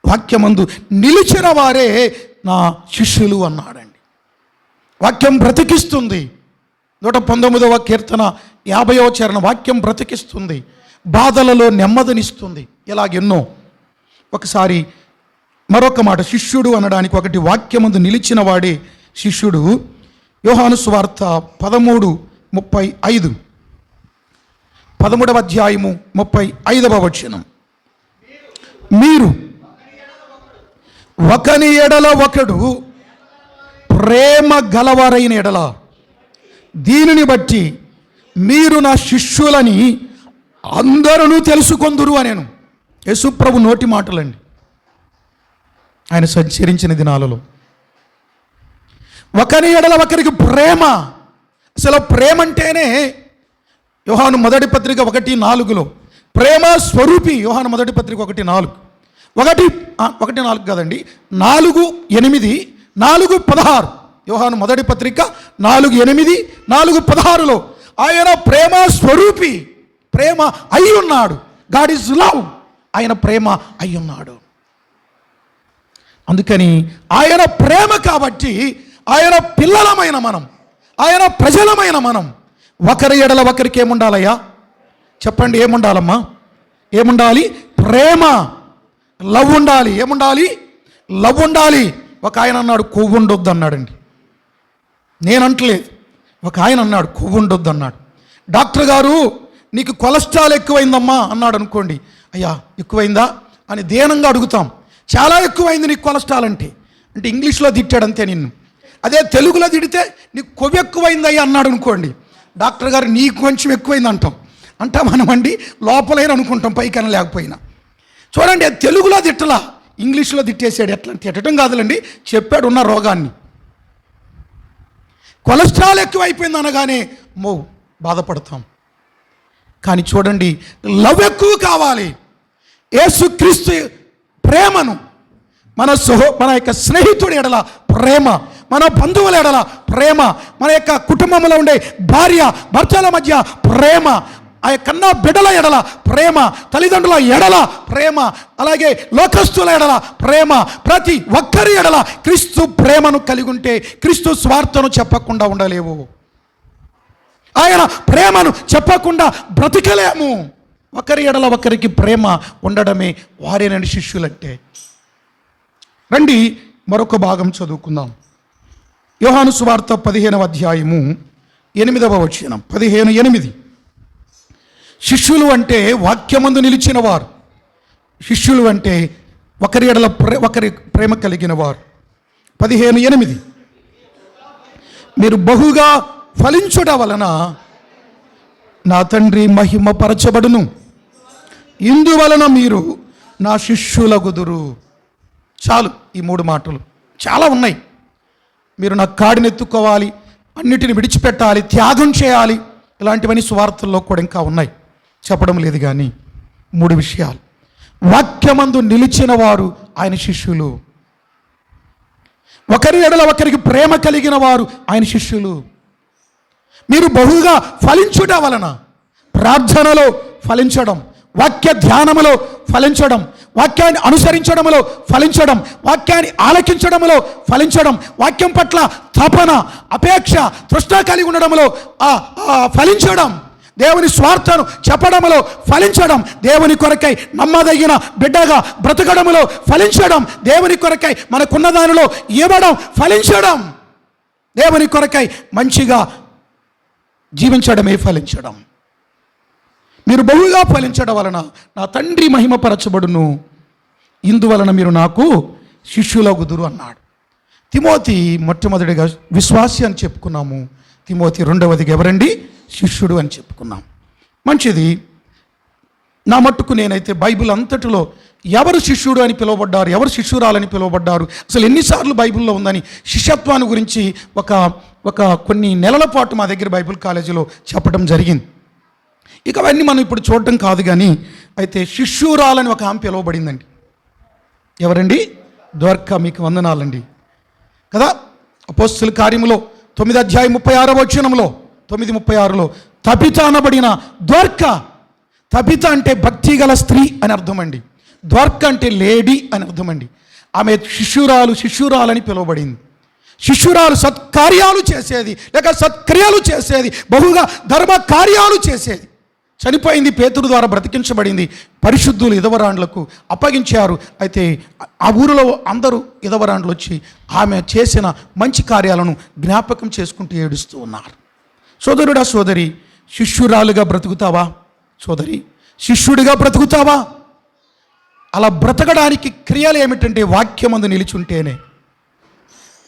వాక్యమందు నిలిచిన వారే నా శిష్యులు అన్నాడండి. వాక్యం బ్రతికిస్తుంది. 119వ కీర్తన 50వ చరణ వాక్యం బ్రతికిస్తుంది, బాధలలో నెమ్మదినిస్తుంది. ఇలాగెన్నో. ఒకసారి మరొక మాట, శిష్యుడు అనడానికి ఒకటి వాక్యమందు నిలిచిన వాడే శిష్యుడు. యోహాను సువార్త 13:35, 13వ అధ్యాయము 35వ వచనం. మీరు ఒకని ఎడల ఒకడు ప్రేమ గలవారైన ఎడల దీనిని బట్టి మీరు నా శిష్యులని అందరూ తెలుసుకొందురు అనేను. యేసుప్రభు నోటి మాటలండి, ఆయన సంచరించిన దినాలలో. ఒకరి ఎడల ఒకరికి ప్రేమ. అసలు ప్రేమ అంటేనే యోహాను మొదటి పత్రిక 1:4 ప్రేమ స్వరూపి. యోహాను మొదటి పత్రిక 1:4, 1:4 కదండి, 4:8, 4:16. యోహాను మొదటి పత్రిక 4:8, 4:16 ఆయన ప్రేమ స్వరూపి, ప్రేమ అయి ఉన్నాడు. గాడ్ ఈజ్ లవ్, ఆయన ప్రేమ అయి ఉన్నాడు. అందుకని ఆయన ప్రేమ కాబట్టి ఆయన పిల్లలమైన మనం, ఆయన ప్రజలమైన మనం ఒకరి ఎడల ఒకరికి ఏముండాలయ్యా చెప్పండి? ఏముండాలమ్మా? ఏముండాలి? ప్రేమ, లవ్ ఉండాలి. ఏముండాలి? లవ్ ఉండాలి. ఒక ఆయన అన్నాడు కొవ్వు ఉండొద్దు అన్నాడండి. నేనంటలేదు, ఒక ఆయన అన్నాడు కొవ్వు ఉండొద్దు అన్నాడు. డాక్టర్ గారు నీకు కొలెస్ట్రాల్ ఎక్కువైందమ్మా అన్నాడు అనుకోండి. అయ్యా ఎక్కువైందా అని దీనంగా అడుగుతాం. చాలా ఎక్కువైంది నీకు కొలెస్ట్రాల్ అంటే ఇంగ్లీష్లో తిట్టాడంతే నిన్ను. అదే తెలుగులో తిడితే నీకు కొవ్వు ఎక్కువైందయ్యా అన్నాడు అనుకోండి. డాక్టర్ గారు నీకు కొంచెం ఎక్కువైంది అంటాం మనమండి, లోపలైన అనుకుంటాం పైకన లేకపోయినా. చూడండి, తెలుగులో తిట్టలా, ఇంగ్లీష్లో తిట్టేసాడు. ఎట్లా తిట్టడం కాదులండి, చెప్పాడు ఉన్న రోగాన్ని. కొలెస్ట్రాల్ ఎక్కువైపోయింది అనగానే బాధపడతాం. కానీ చూడండి, లవ్ ఎక్కువ కావాలి. యేసుక్రీస్తు ప్రేమను మన యొక్క స్నేహితుడి ఎడల ప్రేమ, మన బంధువుల ఎడల ప్రేమ, మన యొక్క కుటుంబంలో ఉండే భార్య భర్తల మధ్య ప్రేమ, ఆ కన్నా బిడ్డల ఎడల ప్రేమ, తల్లిదండ్రుల ఎడల ప్రేమ, అలాగే లోకస్తుల ఎడల ప్రేమ, ప్రతి ఒక్కరి ఎడల క్రీస్తు ప్రేమను కలిగి ఉంటే క్రీస్తు స్వార్థను చెప్పకుండా ఉండలేవు. ఆయన ప్రేమను చెప్పకుండా బ్రతికలేము. ఒకరి ఎడల ఒకరికి ప్రేమ ఉండడమే వారేనని శిష్యులంటే. రండి మరొక భాగం చదువుకుందాం. యోహాను సువార్త 15వ అధ్యాయము 8వ వచనం, 15:8. శిష్యులు అంటే వాక్యమందు నిలిచిన వారు. శిష్యులు అంటే ఒకరి ఎడల ఒకరి ప్రేమ కలిగిన వారు. 15:8 మీరు బహుగా ఫలించుట వలన నా తండ్రి మహిమపరచబడును, ఇందువలన మీరు నా శిష్యులగుదురు. చాలు, ఈ 3 మాటలు. చాలా ఉన్నాయి. మీరు నా కాడిని ఎత్తుకోవాలి, అన్నిటిని విడిచిపెట్టాలి, త్యాగం చేయాలి, ఇలాంటివన్నీ సువార్తల్లో కూడా ఇంకా ఉన్నాయి, చెప్పడం లేదు. కానీ 3 విషయాలు. వాక్యమందు నిలిచిన వారు ఆయన శిష్యులు. ఒకరి ఎడల ఒకరికి ప్రేమ కలిగిన వారు ఆయన శిష్యులు. మీరు బహుగా ఫలించుట వలన, ప్రార్థనలో ఫలించడం, వాక్య ధ్యానములో ఫలించడం, వాక్యాన్ని అనుసరించడంలో ఫలించడం, వాక్యాన్ని ఆలకించడంలో ఫలించడం, వాక్యం పట్ల తపన, అపేక్ష, తృష్ణ కలిగి ఉండడంలో ఫలించడం, దేవుని స్వార్థను చెప్పడంలో ఫలించడం, దేవుని కొరకై నమ్మదగిన బిడ్డగా బ్రతకడంలో ఫలించడం, దేవుని కొరకై మనకున్న దానిలో ఇవ్వడం ఫలించడం, దేవుని కొరకై మంచిగా జీవించడమే ఫలించడం. మీరు బహుగా ఫలించడం వలన నా తండ్రి మహిమపరచబడును, ఇందువలన మీరు నాకు శిష్యులగుదురు అన్నాడు. తిమోతి మొట్టమొదటిగా విశ్వాసి అని చెప్పుకున్నాము. తిమోతి రెండవదిగా ఎవరండి? శిష్యుడు అని చెప్పుకున్నాం. మంచిది. నా మట్టుకు నేనైతే బైబిల్ అంతటిలో ఎవరు శిష్యుడు అని పిలువబడ్డారు, ఎవరు శిష్యురాలని పిలువబడ్డారు, అసలు ఎన్నిసార్లు బైబిల్లో ఉందని శిష్యత్వాన్ని గురించి ఒక కొన్ని నెలల పాటు మా దగ్గర బైబిల్ కాలేజీలో చెప్పడం జరిగింది. ఇక అవన్నీ మనం ఇప్పుడు చూడటం కాదు. కానీ అయితే శిష్యురాలని ఒక ఆమె పిలువబడిందండి. ఎవరండి? ద్వారకా. మీకు వందనాలండి కదా. అపోస్తలుల కార్యములో 9:36 9:36 తబిత అనబడిన ద్వారకా. తబిత అంటే భక్తి గల స్త్రీ అని అర్థమండి. ద్వారకా అంటే లేడీ అని అర్థమండి. ఆమె శిష్యురాలని పిలువబడింది. శిష్యురాలు సత్కార్యాలు చేసేది, లేక సత్క్రియలు చేసేది, బహుగా ధర్మ కార్యాలు చేసేది. చనిపోయింది, పేతురు ద్వారా బ్రతికించబడింది. పరిశుద్ధులు ఇదవరాండ్లకు అప్పగించారు. అయితే ఆ ఊరిలో అందరూ ఇదవరాండ్లు వచ్చి ఆమె చేసిన మంచి కార్యాలను జ్ఞాపకం చేసుకుంటూ ఏడుస్తూ ఉన్నారు. సోదరుడా, సోదరి, శిష్యురాలుగా బ్రతుకుతావా? సోదరి, శిష్యుడిగా బ్రతుకుతావా? అలా బ్రతకడానికి క్రియలు ఏమిటంటే వాక్యమందు నిలిచుంటేనే,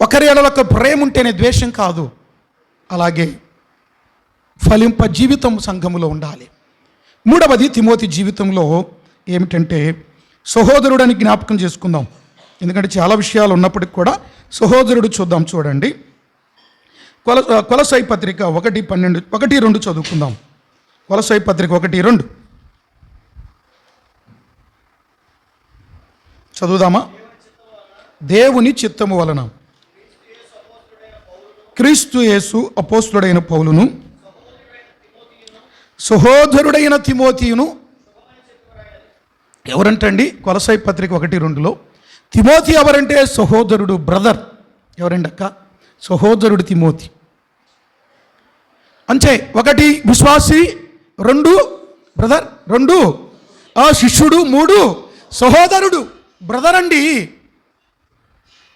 ఒకరి ఎడల ఒక ప్రేమ ఉంటేనే, ద్వేషం కాదు. అలాగే ఫలింప జీవితం సంఘములో ఉండాలి. మూడవది తిమోతి జీవితంలో ఏమిటంటే సహోదరుడని జ్ఞాపకం చేసుకుందాం. ఎందుకంటే చాలా విషయాలు ఉన్నప్పటికి కూడా సహోదరుడు చూద్దాం. చూడండి, కొలసై పత్రిక 1:12 చదువుకుందాం. కొలసై పత్రిక 1:2 చదువుదామా? దేవుని చిత్తము వలన క్రీస్తు యేసు అపోస్తులుడైన పౌలును, సహోదరుడైన తిమోతియును. ఎవరంటండి? కొలసై పత్రిక 1:2లో తిమోతి ఎవరంటే సహోదరుడు, బ్రదర్. ఎవరండి అక్క? సహోదరుడు తిమోతి. అంతే. 1 విశ్వాసి, 2 బ్రదర్, 2 శిష్యుడు, 3 సహోదరుడు, బ్రదర్ అండి.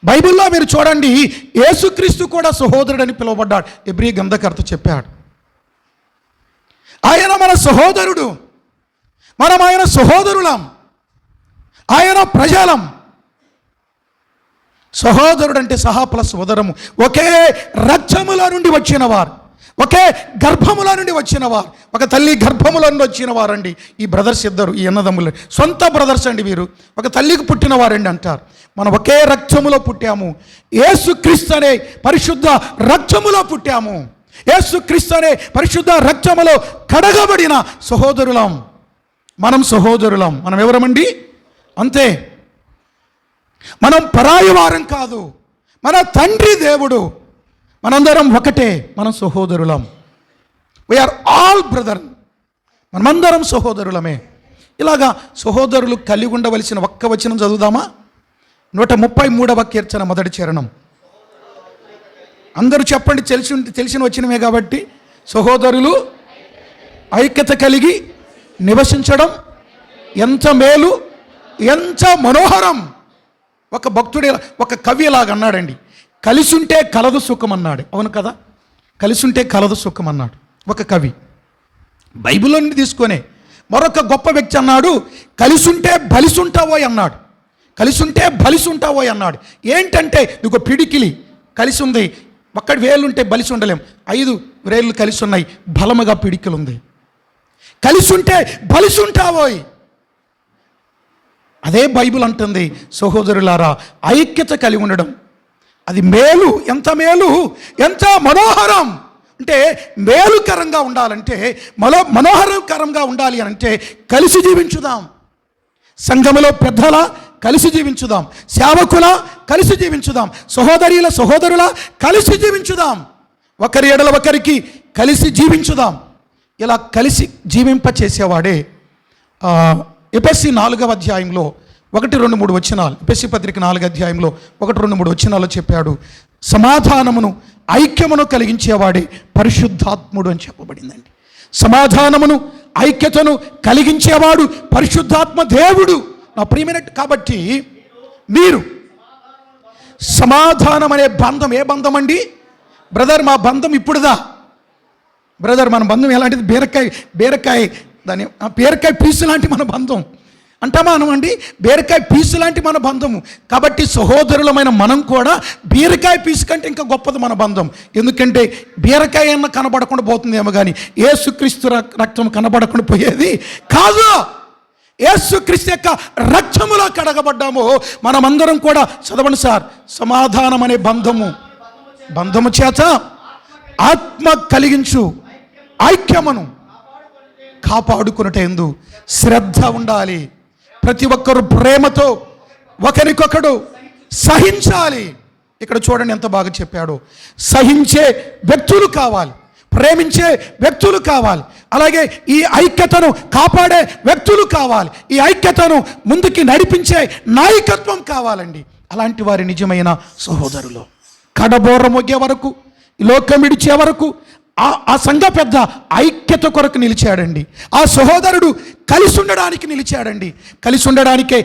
బైబిల్లో మీరు చూడండి, యేసుక్రీస్తు కూడా సహోదరుడని పిలువబడ్డాడు. ఎబ్రీ గ్రంథకర్త చెప్పాడు, ఆయన మన సహోదరుడు, మనం ఆయన సహోదరులం, ఆయన ప్రజలం. సహోదరుడు అంటే సహా ప్లస్ ఉదరము, ఒకే రక్తముల నుండి వచ్చిన వారు, ఒకే గర్భముల నుండి వచ్చిన వారు, ఒక తల్లి గర్భముల నుండి వచ్చిన వారండి ఈ బ్రదర్స్ ఇద్దరు, ఈ అన్నదమ్ములు సొంత బ్రదర్స్ అండి వీరు. ఒక తల్లికి పుట్టిన వారండి అంటారు. మనం ఒకే రక్తములో పుట్టాము, యేసుక్రీస్తు అనే పరిశుద్ధ రక్తములో పుట్టాము, యేసుక్రీస్తు అనే పరిశుద్ధ రక్తములో కడగబడిన సహోదరులం. మనం సహోదరులం. మనం ఎవరమండి? అంతే. మనం పరాయి వారం కాదు, మన తండ్రి దేవుడు. మనందరం ఒకటే, మనం సహోదరులం. We are all brother. మనమందరం సహోదరులమే. ఇలాగా సహోదరులు కలిగి ఉండవలసిన ఒక్క వచనం చదువుదామా? 133వ కీర్తన 1వ చరణం. అందరూ చెప్పండి, తెలిసిన వచనమే కాబట్టి. సహోదరులు ఐక్యత కలిగి నివసించడం ఎంత మేలు, ఎంత మనోహరం. ఒక భక్తుడు, ఒక కవి ఇలాగ అన్నాడండి, కలిసుంటే కలదు సుఖం అన్నాడు. అవును కదా, కలిసుంటే కలదు సుఖం అన్నాడు ఒక కవి. బైబిల్లో నుండి తీసుకొనే మరొక గొప్ప వ్యక్తి అన్నాడు, కలిసుంటే బలిసుంటావో అన్నాడు. కలిసుంటే బలిసుంటావో అన్నాడు. ఏంటంటే ఇదిగో పిడికిలి కలిసి ఉంది, ఒక్కడి వేలుంటే బలిసి ఉండలేం. 5 వేళ్ళు కలిసి ఉన్నాయి, బలముగా పిడికిలు ఉంది. కలిసుంటే బలిసుంటావోయ్. అదే బైబిల్ అంటుంది, సహోదరులారా ఐక్యత కలిగి ఉండడం అది మేలు, ఎంత మేలు, ఎంత మనోహరం. అంటే మేలుకరంగా ఉండాలంటే, మనోహరకరంగా ఉండాలి అని అంటే కలిసి జీవించుదాం. సంఘములో పెద్దల కలిసి జీవించుదాం, సేవకుల కలిసి జీవించుదాం, సహోదరుల కలిసి జీవించుదాం, ఒకరి ఎడల ఒకరికి కలిసి జీవించుదాం. ఇలా కలిసి జీవింప చేసేవాడే ఎఫెసీ 4వ అధ్యాయంలో 1, 2, 3 వచనాలు, ఎఫెసీ పత్రిక 4వ అధ్యాయంలో 1, 2, 3 వచనాల్లో చెప్పాడు, సమాధానమును ఐక్యమును కలిగించేవాడే పరిశుద్ధాత్ముడు అని చెప్పబడిందండి. సమాధానమును ఐక్యతను కలిగించేవాడు పరిశుద్ధాత్మ దేవుడు. నా ప్రియమైన కాబట్టి మీరు సమాధానం అనే బంధం, ఏ బంధం అండి బ్రదర్? మా బంధం ఇప్పుడుదా బ్రదర్? మన బంధం ఎలాంటిది? బీరకాయ దాని బీరకాయ పీసు లాంటి మన బంధం అంటామా అనమండి? బీరకాయ పీసు లాంటి మన బంధము. కాబట్టి సహోదరులమైన మనం కూడా బీరకాయ పీసు కంటే ఇంకా గొప్పది మన బంధం. ఎందుకంటే బీరకాయ అన్న కనబడకుండా పోతుందేమో కానీ యేసుక్రీస్తు రక్తం కనబడకుండా పోయేది కాదు. యేసుక్రీస్తు యొక్క రక్తములో కడగబడ్డాము మనమందరం కూడా. చదవండి సార్, సమాధానం అనే బంధము చేత ఆత్మ కలిగించు ఐక్యమును కాపాడుకున్నటందు శ్రద్ధ ఉండాలి. ప్రతి ఒక్కరు ప్రేమతో ఒకరికొకడు సహించాలి. ఇక్కడ చూడండి ఎంత బాగా చెప్పాడు. సహించే వ్యక్తులు కావాలి, ప్రేమించే వ్యక్తులు కావాలి, అలాగే ఈ ఐక్యతను కాపాడే వ్యక్తులు కావాలి, ఈ ఐక్యతను ముందుకి నడిపించే నాయకత్వం కావాలండి. అలాంటి వారి నిజమైన సహోదరులు. కడబోర మొగ్గే వరకు, లోకం విడిచే వరకు ఆ సంఘ పెద్ద ఐక్యత కొరకు నిలిచాడండి. ఆ సహోదరుడు కలిసి ఉండడానికి నిలిచాడండి. కలిసి ఉండడానికే,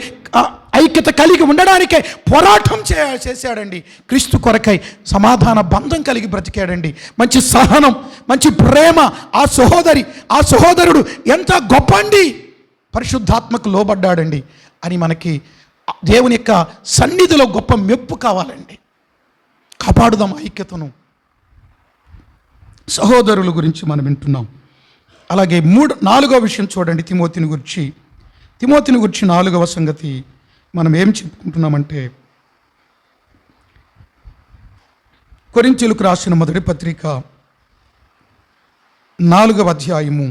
ఐక్యత కలిగి ఉండడానికే పోరాటం చేశాడండి. క్రీస్తు కొరకై సమాధాన బంధం కలిగి బ్రతికాడండి. మంచి సహనం, మంచి ప్రేమ. ఆ సహోదరుడు ఎంత గొప్ప అండి, పరిశుద్ధాత్మకు లోబడ్డాడండి అని మనకి దేవుని యొక్క సన్నిధిలో గొప్ప మెప్పు కావాలండి. కాపాడుదాం ఐక్యతను. సహోదరుల గురించి మనం వింటున్నాం. అలాగే నాలుగో విషయం చూడండి, తిమోతిని గురించి 4వ సంగతి మనం ఏం చెప్పుకుంటున్నామంటే, కొరింథీయులకు రాసిన మొదటి పత్రిక 4వ అధ్యాయము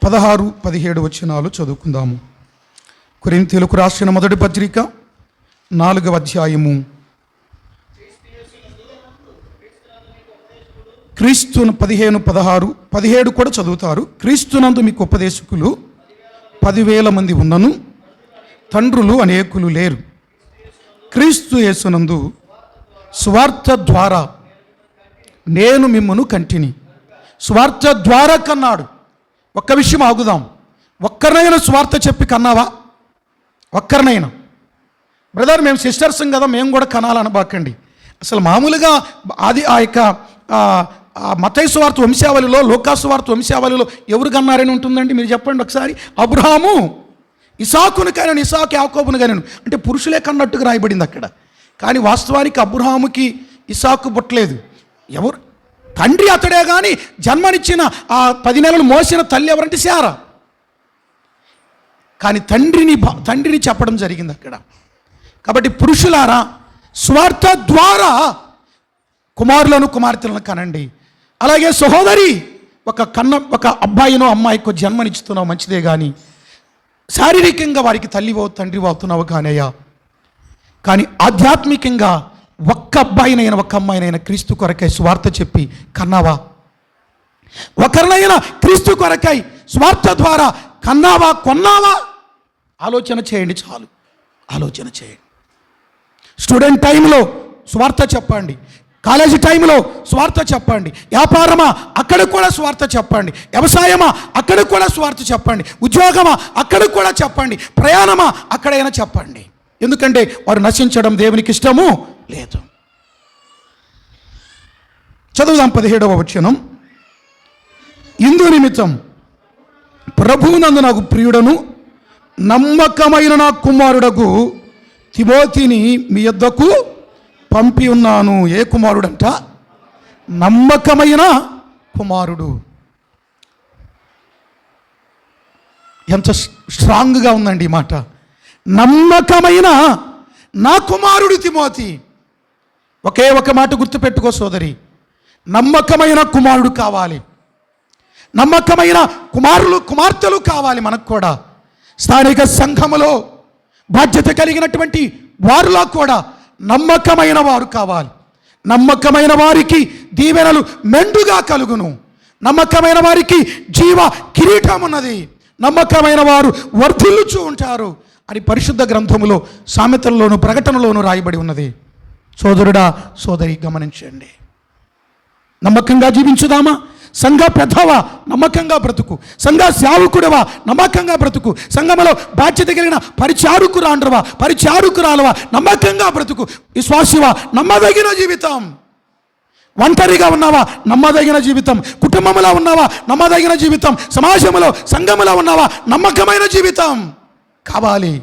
16-17 వచనాలు చదువుకుందాము. కొరింథీయులకు రాసిన మొదటి పత్రిక 4వ అధ్యాయము క్రీస్తును 15-16-17 కూడా చదువుతారు. క్రీస్తునందు మీకు ఉపదేశకులు 10,000 మంది ఉన్నను తండ్రులు అనేకులు లేరు. క్రీస్తు యేసునందు స్వార్థ ద్వారా నేను మిమ్మను కంటిని. స్వార్థ ద్వారా కన్నాడు. ఒక్క విషయం ఆగుదాం. ఒక్కరినైనా స్వార్థ చెప్పి కన్నావా? ఒక్కరినైనా? బ్రదర్, మేము సిస్టర్స్ కదా, మేము కూడా కనాలనబాకండి. అసలు మామూలుగా అది ఆ యొక్క మత్తయి సువార్త వంశావళిలో, లూకా సువార్త వంశావళిలో ఎవరు కన్నారని ఉంటుందండి? మీరు చెప్పండి ఒకసారి. అబ్రహాము ఇసాకును కనను, ఇసాకు యాకోబును కనను. అంటే పురుషులే కన్నట్టుగా రాయబడింది అక్కడ. కానీ వాస్తవానికి అబ్రహాముకి ఇసాకు పుట్టలేదు. ఎవరు తండ్రి అతడే, కానీ జన్మనిచ్చిన ఆ 10 నెలలు మోసిన తల్లి ఎవరంటే శారా. కానీ తండ్రిని చెప్పడం జరిగింది అక్కడ. కాబట్టి పురుషులారా, స్వార్థ ద్వారా కుమారులను కుమార్తెలను కనండి. అలాగే సహోదరి, ఒక అబ్బాయినో అమ్మాయికో జన్మనిచ్చుతున్నావు మంచిదే, కానీ శారీరకంగా వారికి తల్లివో తండ్రివో అవుతున్నావు కానయ్యా. కానీ ఆధ్యాత్మికంగా ఒక్క అబ్బాయినైనా ఒక్క అమ్మాయినైనా క్రీస్తు కొరకై స్వార్థ చెప్పి కన్నావా? ఒకరినైనా క్రీస్తు కొరకై స్వార్థ ద్వారా కన్నావా, కొన్నావా? ఆలోచన చేయండి, చాలు ఆలోచన చేయండి. స్టూడెంట్ టైంలో స్వార్థ చెప్పండి. కాలేజీ టైంలో స్వార్థ చెప్పండి. వ్యాపారమా, అక్కడ కూడా స్వార్థ చెప్పండి. వ్యవసాయమా, అక్కడ కూడా స్వార్థ చెప్పండి. ఉద్యోగమా, అక్కడ కూడా చెప్పండి. ప్రయాణమా, అక్కడైనా చెప్పండి. ఎందుకంటే వారు నశించడం దేవునికి ఇష్టము లేదు. చదువుదాం 17వ వచనం. ఇందు నిమిత్తం ప్రభువునందు నాకు ప్రియుడను నమ్మకమైన నా కుమారుడకు తిమోతిని మీ యొద్దకు పంపి ఉన్నాను. ఏ కుమారుడంట? నమ్మకమైన కుమారుడు. ఎంత స్ట్రాంగ్గా ఉందండి ఈ మాట. నమ్మకమైన నా కుమారుడు తిమోతి. ఒకే ఒక మాట గుర్తుపెట్టుకో సోదరి, నమ్మకమైన కుమారుడు కావాలి. నమ్మకమైన కుమార్తెలు కావాలి మనకు కూడా. స్థానిక సంఘములో బాధ్యత కలిగినటువంటి వారిలో కూడా నమ్మకమైన వారు కావాలి. నమ్మకమైన వారికి దీవెనలు మెండుగా కలుగును. నమ్మకమైన వారికి జీవ కిరీటం ఉన్నది. నమ్మకమైన వారు వర్ధిల్లుచూ ఉంటారు అని పరిశుద్ధ గ్రంథములో, సామెతల్లోను, ప్రకటనలోను రాయబడి ఉన్నది. సోదరుడా, సోదరి, గమనించండి. నమ్మకంగా జీవించుదామా? సంఘ పెద్దవా, నమ్మకంగా బ్రతుకు. సంఘ సేవకుడవా, నమ్మకంగా బ్రతుకు. సంఘములో బాధ్యత కలిగిన పరిచారకురాలవా, నమ్మకంగా బ్రతుకు. విశ్వాసివా, నమ్మదగిన జీవితం. ఒంటరిగా ఉన్నావా, నమ్మదగిన జీవితం. కుటుంబంలో ఉన్నావా, నమ్మదగిన జీవితం. సమాజంలో, సంఘములో ఉన్నావా, నమ్మకమైన జీవితం కావాలి.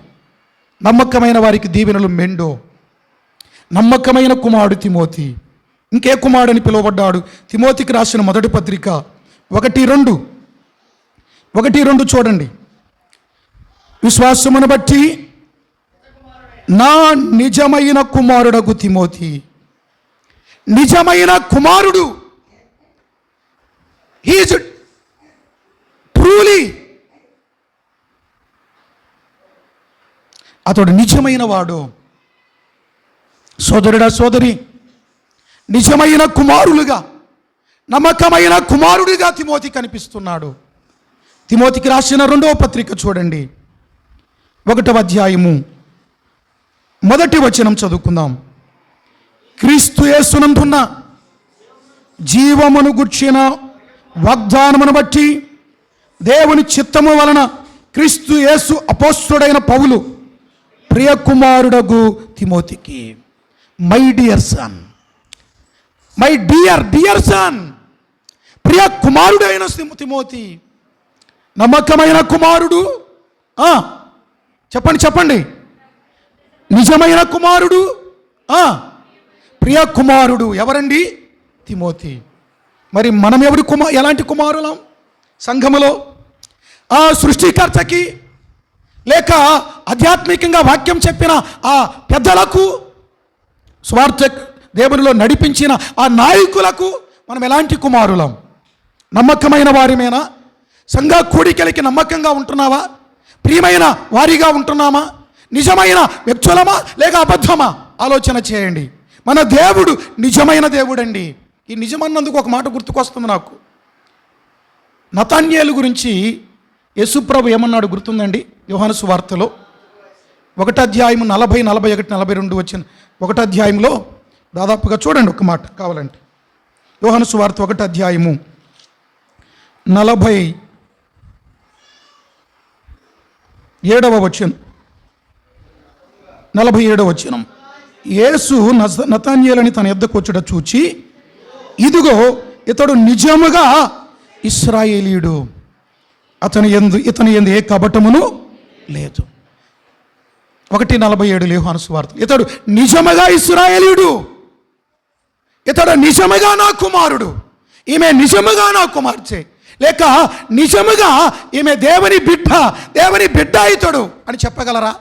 నమ్మకమైన వారికి దీవెనలు మెండు. నమ్మకమైన కుమారుడు తిమోతి. ఇంకే కుమారుడని పిలువబడ్డాడు? తిమోతికి రాసిన మొదటి పత్రిక 1:2 చూడండి. విశ్వాసమును బట్టి నా నిజమైన కుమారుడగు తిమోతి. నిజమైన కుమారుడు. హీజ్ ట్రూలీ, అతడు నిజమైన వాడు. సోదరుడా, సోదరి, నిజమైన కుమారులుగా, నమ్మకమైన కుమారుడిగా తిమోతి కనిపిస్తున్నాడు. తిమోతికి రాసిన 2వ పత్రిక చూడండి, 1వ అధ్యాయము 1వ వచనం చదువుకుందాం. క్రీస్తు యేసునందున్న జీవమును గుర్చిన వాగ్దానమును బట్టి దేవుని చిత్తము వలన క్రీస్తు యేసు అపోస్తుడైన పౌలు ప్రియకుమారుడగు తిమోతికి, my dear son, my dear son, ప్రియ కుమారుడైన తిమోతి, నమ్మకమైన కుమారుడు, చెప్పండి, నిజమైన కుమారుడు, ప్రియ కుమారుడు ఎవరండి? తిమోతి. మరి మనం ఎవరి ఎలాంటి కుమారులం? సంఘములో ఆ సృష్టికర్తకి, లేక ఆధ్యాత్మికంగా వాక్యం చెప్పిన ఆ పెద్దలకు, స్వార్థ దేవునిలో నడిపించిన ఆ నాయకులకు మనం ఎలాంటి కుమారులం? నమ్మకమైన వారిమేనా? సంఘ కూడికలకి నమ్మకంగా ఉంటున్నావా? ప్రియమైన వారిగా ఉంటున్నామా? నిజమైన వ్యక్తులమా లేక అబద్ధమా? ఆలోచన చేయండి. మన దేవుడు నిజమైన దేవుడండి. ఈ నిజమన్నందుకు ఒక మాట గుర్తుకొస్తుంది నాకు. నతాన్యేలు గురించి యేసుప్రభు ఏమన్నాడు గుర్తుందండి? యోహాను సువార్తలో 1 అధ్యాయము 40, 41, 42 వచ్చిన 1 అధ్యాయంలో దాదాపుగా చూడండి ఒక మాట కావాలంటే. యోహాను సువార్త 1 అధ్యాయము 47వ వచనం, 47వ వచనం. యేసు నతాన్యేలుని తన యొద్దకు వచ్చుట చూచి, ఇదిగో ఇతడు నిజముగా ఇశ్రాయేలీయుడు, ఇతని యందు ఏ కపటమును లేదు. 1:47 యోహాను సువార్త. ఇతడు నిజముగా ఇశ్రాయేలీయుడు, ఇతడు నిజముగా నా కుమారుడు, ఈమె నిజముగా నా కుమార్తె, లేక నిజముగా ఈమె దేవుని బిడ్డ ఇతడు అని చెప్పగలరా?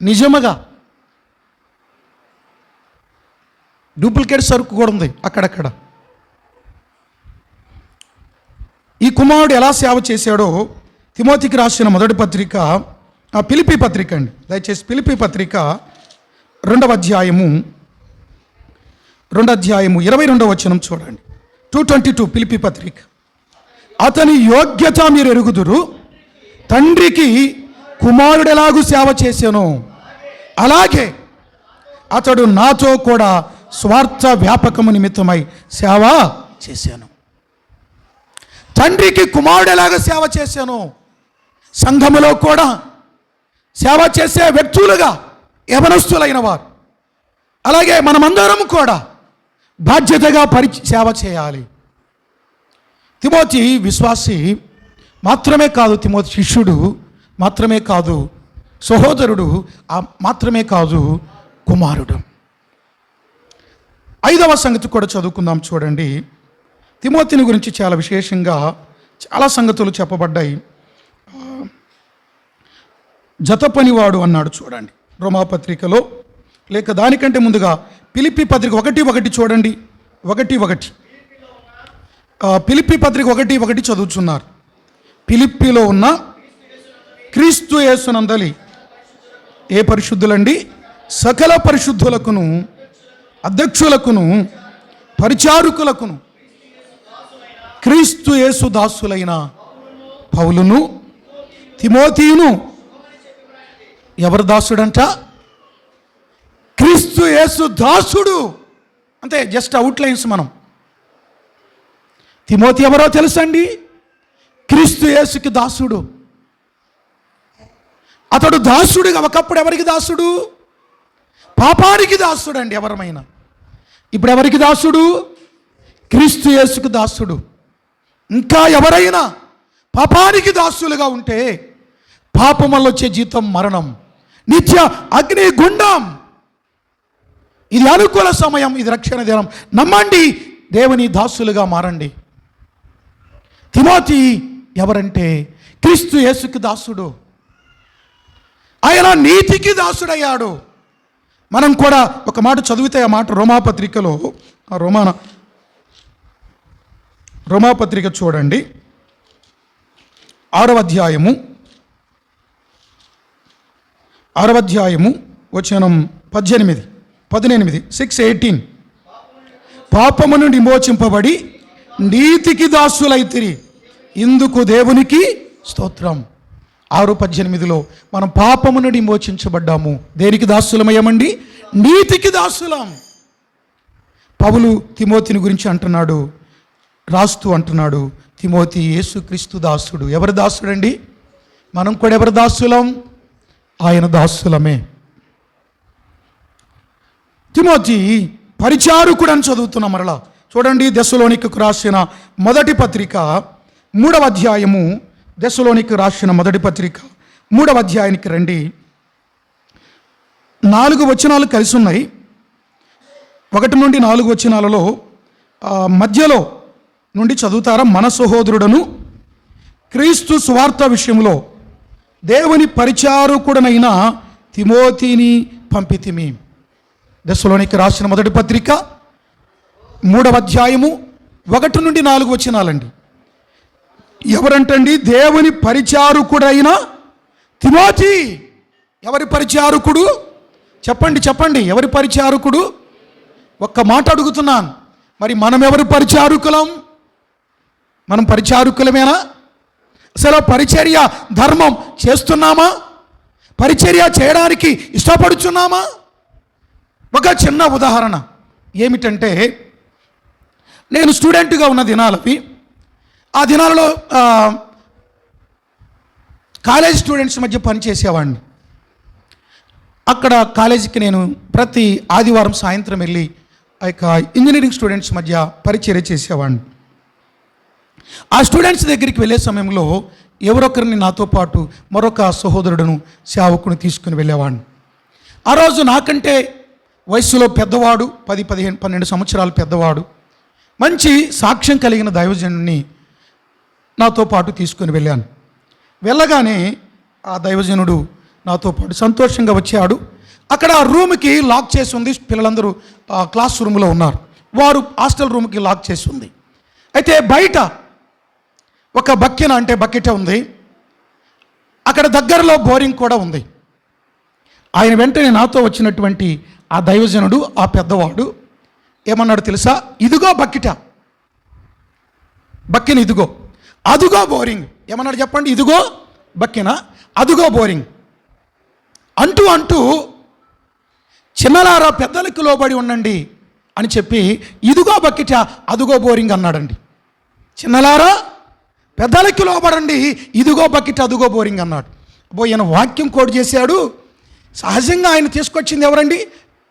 నిజముగా. డూప్లికేట్ సరుకు కూడా ఉంది అక్కడక్కడ. ఈ కుమారుడు ఎలా సేవ చేశాడో తిమోతికి రాసిన మొదటి పత్రిక, ఫిలిప్పీ పత్రిక అండి, దయచేసి ఫిలిప్పీ పత్రిక 2వ అధ్యాయము 22వ వచనం చూడండి. 2:22 ఫిలిప్పీ పత్రిక. అతని యోగ్యత మీరు ఎరుగుదురు, తండ్రికి కుమారుడు ఎలాగూ సేవ చేశాను అలాగే అతడు నాతో కూడా స్వార్థ వ్యాపకము నిమిత్తమై సేవ చేశాను. తండ్రికి కుమారుడు ఎలాగ సేవ చేశాను, సంఘములో కూడా సేవ చేసే వ్యక్తులుగా యవనస్తులైన వారు, అలాగే మనమందరం కూడా బాధ్యతగా సేవ చేయాలి. తిమోతి విశ్వాసి మాత్రమే కాదు, తిమోతి శిష్యుడు మాత్రమే కాదు, సహోదరుడు మాత్రమే కాదు, కుమారుడు. 5వ సంగతి కూడా చదువుకుందాం చూడండి. తిమోతిని గురించి చాలా విశేషంగా చాలా సంగతులు చెప్పబడ్డాయి. జతపనివాడు అన్నాడు చూడండి రోమాపత్రికలో, లేక దానికంటే ముందుగా ఫిలిప్పీ పత్రిక 1:1 చూడండి. 1:1 ఫిలిప్పీ పత్రిక 1:1 చదువుతున్నారు. ఫిలిప్పీలో ఉన్న క్రీస్తు యేసునందలి ఏ పరిశుద్ధులండి? సకల పరిశుద్ధులకును అధ్యక్షులకును పరిచారకులకును క్రీస్తు యేసు దాసులైన పౌలును తిమోతిను. ఎవరు దాసుడంట? క్రీస్తు యేసు దాసుడు. అంతే, జస్ట్ అవుట్లైన్స్. మనం తిమోతి ఎవరో తెలుసండి? క్రీస్తు యేసుకి దాసుడు. అతడు దాసుడుగా ఒకప్పుడు ఎవరికి దాసుడు? పాపానికి దాసుడు అండి ఎవరమైనా. ఇప్పుడు ఎవరికి దాసుడు? క్రీస్తు యేసుకు దాసుడు. ఇంకా ఎవరైనా పాపానికి దాసులుగా ఉంటే పాపం వల్ల వచ్చే జీతం మరణం, నిత్య అగ్ని గుండం. ఇది అనుకూల సమయం, ఇది రక్షణ దినం. నమ్మండి, దేవుని దాసులుగా మారండి. తిమోతి ఎవరంటే క్రీస్తు యేసుకి దాసుడు. ఆయన నీతికి దాసుడయ్యాడు. మనం కూడా ఒక మాట చదివితే ఆ మాట రోమాపత్రికలో, రోమాపత్రిక చూడండి 6వ అధ్యాయము వచనం 18 6:18. పాపము నుండి విమోచింపబడి నీతికి దాసులైతిరి, ఇందుకు దేవునికి స్తోత్రం. 6:18లో మనం పాపము నుండి విమోచించబడ్డాము. దేనికి దాసులమయ్యామండి? నీతికి దాసులం. పౌలు తిమోతిని గురించి అంటున్నాడు, రాస్తూ అంటున్నాడు, తిమోతి యేసుక్రీస్తు దాసుడు. ఎవరి దాసుడండి? మనం కూడా ఎవరి దాసులం? ఆయన దాసులమే. తిమోతి పరిచారకుడు అని చదువుతున్నాం. మరలా చూడండి, దెస్సలోనికకు రాసిన మొదటి పత్రిక 3వ అధ్యాయము. దెస్సలోనికి రాసిన మొదటి పత్రిక 3వ అధ్యాయానికి రండి. 4 వచనాలు కలిసి ఉన్నాయి. 1 నుండి 4 వచనాలలో మధ్యలో నుండి చదువుతారా? మన సహోదరుడను క్రీస్తు సువార్త విషయంలో దేవుని పరిచారకుడనైన తిమోతిని పంపితిమి. దెస్సలోనికి రాసిన మొదటి పత్రిక 3వ అధ్యాయము 1 నుండి 4 వచనాలండి. ఎవరంటండి? దేవుని పరిచారకుడైన తిమోతి. ఎవరి పరిచారకుడు? చెప్పండి చెప్పండి, ఎవరి పరిచారకుడు? ఒక్క మాట అడుగుతున్నాను. మరి మనం ఎవరి పరిచారకులం? మనం పరిచారకులమేనా? అసలు పరిచర్య ధర్మం చేస్తున్నామా? పరిచర్య చేయడానికి ఇష్టపడుచున్నామా? ఒక చిన్న ఉదాహరణ ఏమిటంటే, నేను స్టూడెంట్గా ఉన్న దినాలవి, ఆ దినాలలో కాలేజ్ స్టూడెంట్స్ మధ్య పనిచేసేవాడిని. అక్కడ కాలేజీకి నేను ప్రతి ఆదివారం సాయంత్రం వెళ్ళి ఆ యొక్క ఇంజనీరింగ్ స్టూడెంట్స్ మధ్య పరిచర్య చేసేవాడిని. ఆ స్టూడెంట్స్ దగ్గరికి వెళ్ళే సమయంలో ఎవరొకరిని నాతో పాటు మరొక సహోదరుడును సేవకుని తీసుకుని వెళ్ళేవాడిని. ఆ రోజు నాకంటే వయస్సులో పెద్దవాడు, 10-12 సంవత్సరాలు పెద్దవాడు, మంచి సాక్ష్యం కలిగిన దైవజనుడిని నాతో పాటు తీసుకుని వెళ్ళాను. వెళ్ళగానే ఆ దైవజనుడు నాతో పాటు సంతోషంగా వచ్చాడు. అక్కడ రూమ్కి లాక్ చేసి ఉంది. పిల్లలందరూ క్లాస్ రూమ్లో ఉన్నారు. వారు హాస్టల్ రూమ్కి లాక్ చేసి ఉంది. అయితే బయట ఒక బక్కెన అంటే బకెట్ ఉంది. అక్కడ దగ్గరలో బోరింగ్ కూడా ఉంది. ఆయన వెంటనే నాతో వచ్చినటువంటి ఆ దైవజనుడు, ఆ పెద్దవాడు ఏమన్నాడు తెలుసా? ఇదిగో బకెట, బక్కెన ఇదిగో, అదుగో బోరింగ్. ఏమన్నాడు చెప్పండి? ఇదిగో బక్కెన, అదుగో బోరింగ్ అంటూ అంటూ చిన్నలారా పెద్దలకు లోబడి ఉండండి అని చెప్పి ఇదిగో బకెట, అదుగో బోరింగ్ అన్నాడండి. చిన్నలారా పెద్దలకి లోబడండి, ఇదిగో బకెట్, అదుగో బోరింగ్ అన్నాడు. ఈయన వాక్యం కోడ్ చేశాడు. సహజంగా ఆయన తీసుకొచ్చింది ఎవరండి?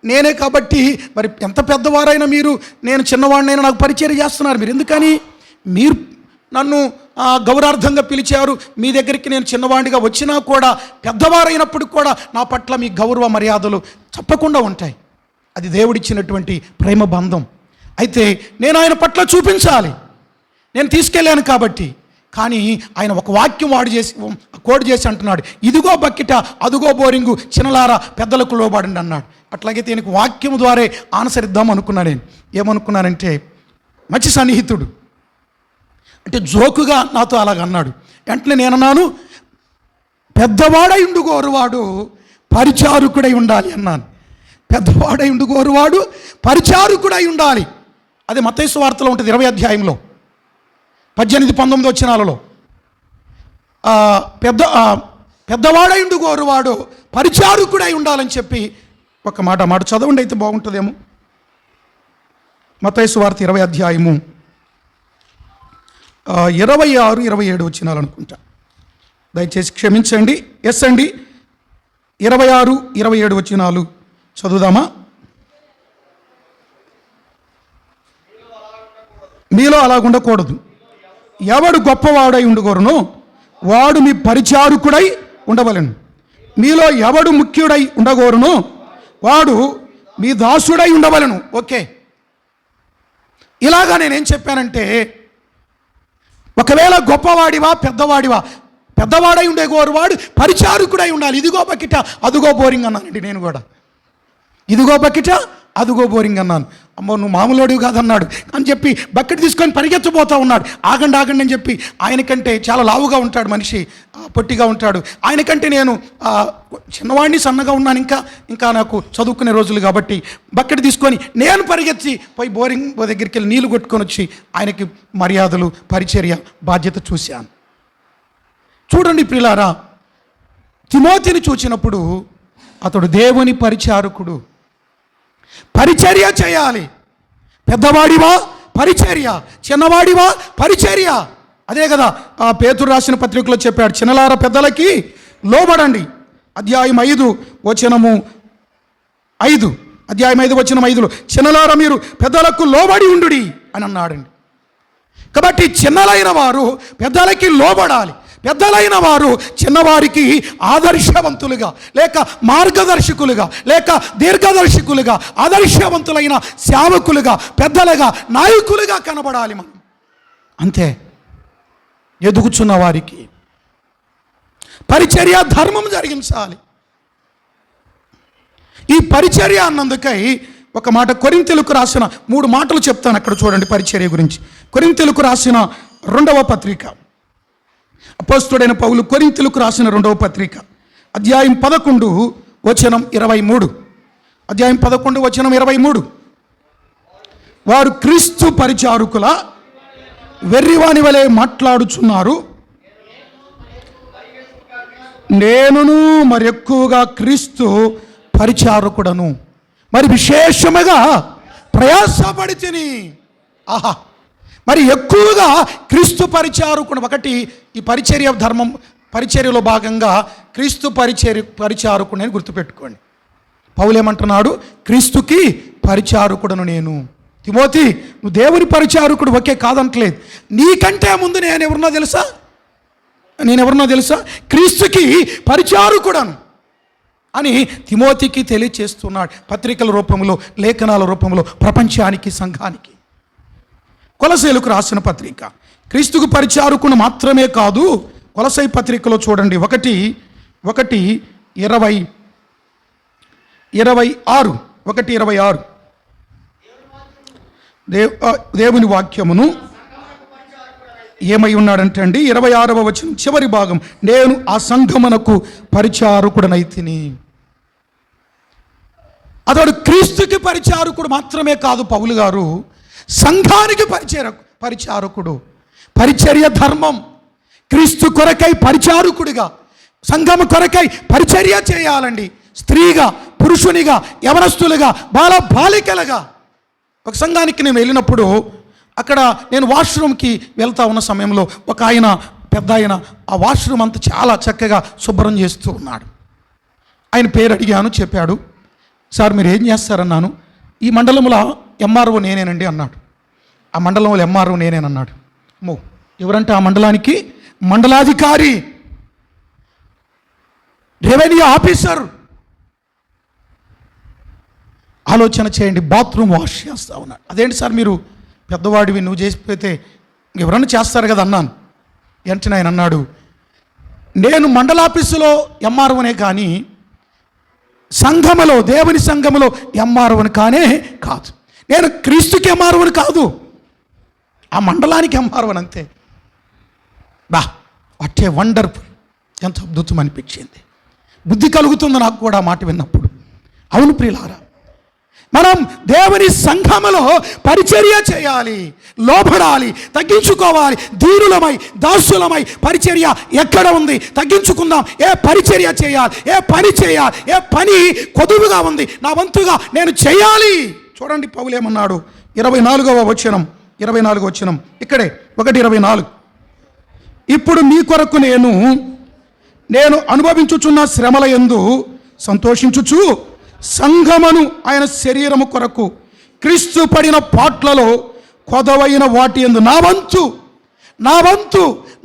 నేనే. కాబట్టి మరి ఎంత పెద్దవారైనా మీరు, నేను చిన్నవాడినైనా నాకు పరిచయం చేస్తున్నారు. మీరు ఎందుకని? మీరు నన్ను గౌరవార్థంగా పిలిచారు. మీ దగ్గరికి నేను చిన్నవాడిగా వచ్చినా కూడా, పెద్దవారైనప్పుడు కూడా నా పట్ల మీ గౌరవ మర్యాదలు తప్పకుండా ఉంటాయి. అది దేవుడిచ్చినటువంటి ప్రేమ బంధం. అయితే నేను ఆయన పట్ల చూపించాలి. నేను తీసుకెళ్ళాను కాబట్టి. కానీ ఆయన ఒక వాక్యం కోడ్ చేసి అంటున్నాడు, ఇదిగో బకెట, అదుగో బోరింగు, చిన్నలారా పెద్దలకు లోబడండి అన్నాడు. అట్లాగైతే ఈయనకు వాక్యం ద్వారా ఆన్సర్ ఇద్దాం అనుకున్నాను. నేను ఏమనుకున్నానంటే, మంచి సన్నిహితుడు అంటే జోకుగా నాతో అలాగన్నాడు. వెంటనే నేనన్నాను, పెద్దవాడై ఉండుగోరువాడు పరిచారకుడై ఉండాలి అన్నాను. పెద్దవాడై ఉండుగోరువాడు పరిచారకుడై ఉండాలి. అది మత్తయి సువార్తలో ఉంటుంది 20వ అధ్యాయంలో 18-19 వచనాలలో. పెద్దవాడై ఉండుగోరువాడు పరిచారకుడై ఉండాలని చెప్పి ఒక మాట చదవండి అయితే బాగుంటుందేమో. మత్తయి సువార్త 20వ అధ్యాయము 26-27 వచనాలు అనుకుంటా. దయచేసి క్షమించండి. ఎస్ అండి, 26-27 వచనాలు చదువుదామా? మీలో అలాగుండకూడదు. ఎవడు గొప్పవాడై ఉండుగోరునో వాడు మీ పరిచారకుడై ఉండవలెను. మీలో ఎవడు ముఖ్యుడై ఉండగోరునో వాడు మీ దాసుడై ఉండవలెను. ఓకే, ఇలాగా నేనేం చెప్పానంటే, ఒకవేళ గొప్పవాడివా పెద్దవాడై ఉండేగోరువాడు పరిచారకుడై ఉండాలి. ఇదిగో బకెట, అదుగో బోరింగ్ అన్నానండి. నేను కూడా ఇదిగో బకెట, అదుగో బోరింగ్ అన్నాను. అమ్మో నువ్వు మామూలుడివి కాదన్నాడు అని చెప్పి బకెట్ తీసుకొని పరిగెత్తపోతూ ఉన్నాడు. ఆగండి అని చెప్పి, ఆయనకంటే చాలా లావుగా ఉంటాడు మనిషి, పొట్టిగా ఉంటాడు. ఆయనకంటే నేను చిన్నవాడిని, సన్నగా ఉన్నాను. ఇంకా నాకు చదువుకునే రోజులు కాబట్టి బకెట్ తీసుకొని నేను పరిగెత్తి పోయి బోరింగ్ దగ్గరికి వెళ్ళి నీళ్లు కొట్టుకొని వచ్చి ఆయనకి మర్యాదలు, పరిచర్య, బాధ్యత చూశాను. చూడండి ప్రియులారా, తిమోతిని చూచినప్పుడు అతడు దేవుని పరిచారకుడు. పరిచర్య చేయాలి. పెద్దవాడివా పరిచర్య, చిన్నవాడివా పరిచర్య. అదే కదా ఆ పేతురు రాసిన పత్రికలో చెప్పాడు, చిన్నలార పెద్దలకి లోబడండి. అధ్యాయం 5 వచనము 5, అధ్యాయం 5 వచనం 5లో చిన్నలార మీరు పెద్దలకు లోబడి ఉండుడి అని అన్నాడండి. కాబట్టి చిన్నలైన వారు పెద్దలకి లోబడాలి. పెద్దలైన వారు చిన్నవారికి ఆదర్శవంతులుగా లేక మార్గదర్శకులుగా లేక దీర్ఘదర్శకులుగా ఆదర్శవంతులైన సేవకులుగా పెద్దలుగా నాయకులుగా కనబడాలి మనం. అంతే. ఎదుగుచున్న వారికి పరిచర్య ధర్మం జరిగించాలి. ఈ పరిచర్య అన్నందుకై ఒక మాట కొరింథీయులకు రాసిన 3 మాటలు చెప్తాను అక్కడ చూడండి పరిచర్య గురించి. కొరింథీయులకు రాసిన 2వ పత్రిక, అపోస్తలుడైన పౌలు కొరింథీయులకు రాసిన 2వ పత్రిక అధ్యాయం 11 వచనం 23. అధ్యాయం 11 వచనం 23. వారు క్రీస్తు పరిచారకుల వెర్రివాని వలె మాట్లాడుచున్నారు, నేనును మరి ఎక్కువగా క్రీస్తు పరిచారకుడను మరి విశేషముగా ప్రయాసపడితిని. ఆహా, మరి ఎక్కువగా క్రీస్తు పరిచారకుడు. ఒకటి ఈ పరిచర్య ధర్మం, పరిచర్యలో భాగంగా క్రీస్తు పరిచారకుడు అని గుర్తుపెట్టుకోండి. పౌలు ఏమంటున్నాడు? క్రీస్తుకి పరిచారకుడను నేను. తిమోతి, నువ్వు దేవుని పరిచారకుడు ఒకే కాదంటలేదు, నీకంటే ముందు నేనెవరునో తెలుసా? క్రీస్తుకి పరిచారకుడను అని తిమోతికి తెలియచేస్తున్నాడు. పత్రికల రూపంలో, లేఖనాల రూపంలో ప్రపంచానికి, సంఘానికి. కొలసీలకు రాసిన పత్రిక క్రీస్తుకు పరిచారకుడు మాత్రమే కాదు. కొలసై పత్రికలో చూడండి 1:26 దేవుని వాక్యమును ఏమై ఉన్నాడంటే అండి 26వ వచనం చివరి భాగం, నేను ఆ సంఘమునకు పరిచారకుడనైతిని. అతడు క్రీస్తుకి పరిచారకుడు మాత్రమే కాదు, పౌలు గారు సంఘానికి పరిచారకుడు. పరిచర్య ధర్మం. క్రీస్తు కొరకై పరిచారకుడిగా, సంఘము కొరకై పరిచర్య చేయాలండి. స్త్రీగా, పురుషునిగా, యవనస్తులుగా, బాలికలుగా. ఒక సంఘానికి నేను వెళ్ళినప్పుడు అక్కడ నేను వాష్రూమ్కి వెళ్తా ఉన్న సమయంలో ఒక ఆయన, పెద్ద ఆయన, ఆ వాష్రూమ్ అంతా చాలా చక్కగా శుభ్రం చేస్తూ ఉన్నాడు. ఆయన పేరు అడిగాను, చెప్పాడు. సార్ మీరు ఏం చేస్తారన్నాను. ఈ మండలంలో ఎంఆర్ఓ నేనేనండి అన్నాడు. ఆ మండలంలో ఎంఆర్ఓ నేనేనన్నాడు. ఎవరంటే ఆ మండలానికి మండలాధికారి, రెవెన్యూ ఆఫీసర్. ఆలోచన చేయండి, బాత్రూమ్ వాష్ చేస్తా ఉన్నాడు. అదేంటి సార్ మీరు పెద్దవాడివి, నువ్వు చేసిపోతే ఎవరన్నా చేస్తారు కదా అన్నాను. వెంటనే ఆయన అన్నాడు, నేను మండల ఆఫీసులో ఎంఆర్ఓనే కానీ సంఘములో, దేవుని సంఘములో ఎంఆర్ఓని కాదు. నేను క్రీస్తుకి ఎంఆర్ఓని కాదు, ఆ మండలానికి ఎంఆర్ఓని అంతే. వాట్ ఏ వండర్ఫుల్, ఎంత అద్భుతం అనిపించింది. బుద్ధి కలుగుతుంది నాకు కూడా మాట విన్నప్పుడు. అవును ప్రియులారా, మనం దేవుని సంఘములో పరిచర్య చేయాలి, లోబడాలి, తగ్గించుకోవాలి. దీనులమై, దాసులమై పరిచర్య ఎక్కడ ఉంది? తగ్గించుకుందాం. ఏ పరిచర్య చేయాలి, ఏ పని కొదువుగా ఉంది, నా వంతుగా నేను చేయాలి. చూడండి పౌలు ఏమన్నాడు, 24వ వచనం ఇక్కడే 1:24. ఇప్పుడు మీ కొరకు నేను అనుభవించుచున్న శ్రమల యందు సంతోషించుచు సంఘమును ఆయన శరీరము కొరకు క్రీస్తు పడిన పాట్లలో కొదవైన వాటి యందు నా వంతు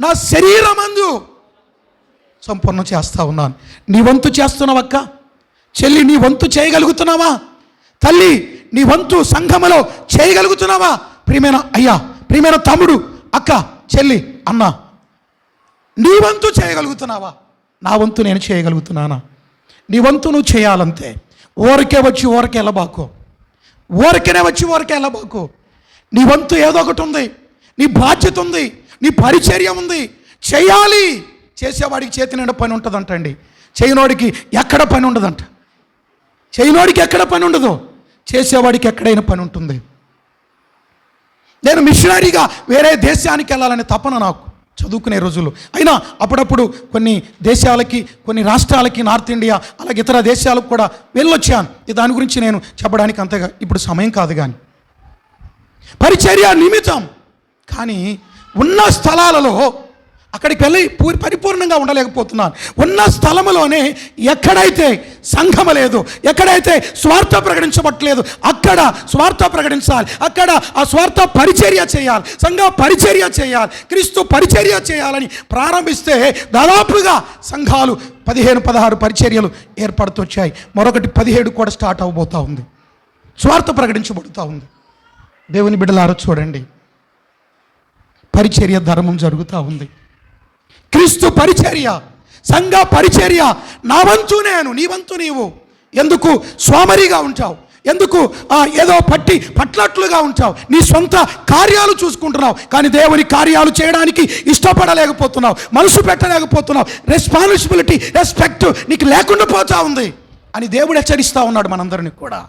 నా శరీరమందు సంపూర్ణం చేస్తా ఉన్నాను. నీ వంతు చేస్తున్నావక్క, చెల్లి నీ వంతు చేయగలుగుతున్నావా? తల్లి నీ వంతు సంఘములో చేయగలుగుతున్నావా? ప్రియమైన అయ్యా, ప్రియమైన తమ్ముడు, అక్క, చెల్లి, అన్న, నీ వంతు చేయగలుగుతున్నావా? నా వంతు నేను చేయగలుగుతున్నానా? నీ వంతు నువ్వు చేయాలంతే. ఊరికే వచ్చి వెళ్ళబాకు. నీ వంతు ఏదో ఒకటి ఉంది, నీ బాధ్యత ఉంది, నీ పరిచర్య ఉంది, చేయాలి. చేసేవాడికి చేతి నిండా పని ఉంటుందంటండి, చేయనోడికి ఎక్కడ పని ఉండదంట. చేయనోడికి ఎక్కడ పని ఉండదు, చేసేవాడికి ఎక్కడైనా పని ఉంటుంది. నేను మిషనరీగా వేరే దేశానికి వెళ్ళాలనే తపన నాకు చదువుకునే రోజులు. అయినా అప్పుడప్పుడు కొన్ని దేశాలకి, కొన్ని రాష్ట్రాలకి, నార్త్ ఇండియా అలాగే ఇతర దేశాలకు కూడా వెళ్ళొచ్చాను. దాని గురించి నేను చెప్పడానికి అంతగా ఇప్పుడు సమయం కాదు. కానీ పరిచర్య నిమిత్తం. కానీ ఉన్న స్థలాలలో అక్కడికి వెళ్ళి పరిపూర్ణంగా ఉండలేకపోతున్నాను. ఉన్న స్థలములోనే ఎక్కడైతే సంఘము లేదు, ఎక్కడైతే స్వార్థ ప్రకటించబట్టలేదు, అక్కడ స్వార్థ ప్రకటించాలి. అక్కడ ఆ స్వార్థ పరిచర్య చేయాలి, సంఘ పరిచర్య చేయాలి, క్రీస్తు పరిచర్య చేయాలని ప్రారంభిస్తే దాదాపుగా సంఘాలు 15-16 పరిచర్యలు ఏర్పడుతూ వచ్చాయి. మరొకటి 17 కూడా స్టార్ట్ అవబోతూ ఉంది. స్వార్థ ప్రకటించబడుతూ ఉంది. దేవుని బిడ్డలారా చూడండి, పరిచర్య ధర్మం జరుగుతూ ఉంది. క్రీస్తు పరిచర్య, సంఘ పరిచర్య. నా వంతు నేను, నీ వంతు నీవు. ఎందుకు సోమరిగా ఉంటావు? ఎందుకు ఏదో పట్లట్లుగా ఉంటావు? నీ సొంత కార్యాలు చూసుకుంటున్నావు, కానీ దేవుని కార్యాలు చేయడానికి ఇష్టపడలేకపోతున్నావు, మనసు పెట్టలేకపోతున్నావు. రెస్పాన్సిబిలిటీ, రెస్పెక్ట్ నీకు లేకుండా పోతా ఉంది అని దేవుడు హెచ్చరిస్తూ ఉన్నాడు మనందరినీ కూడా.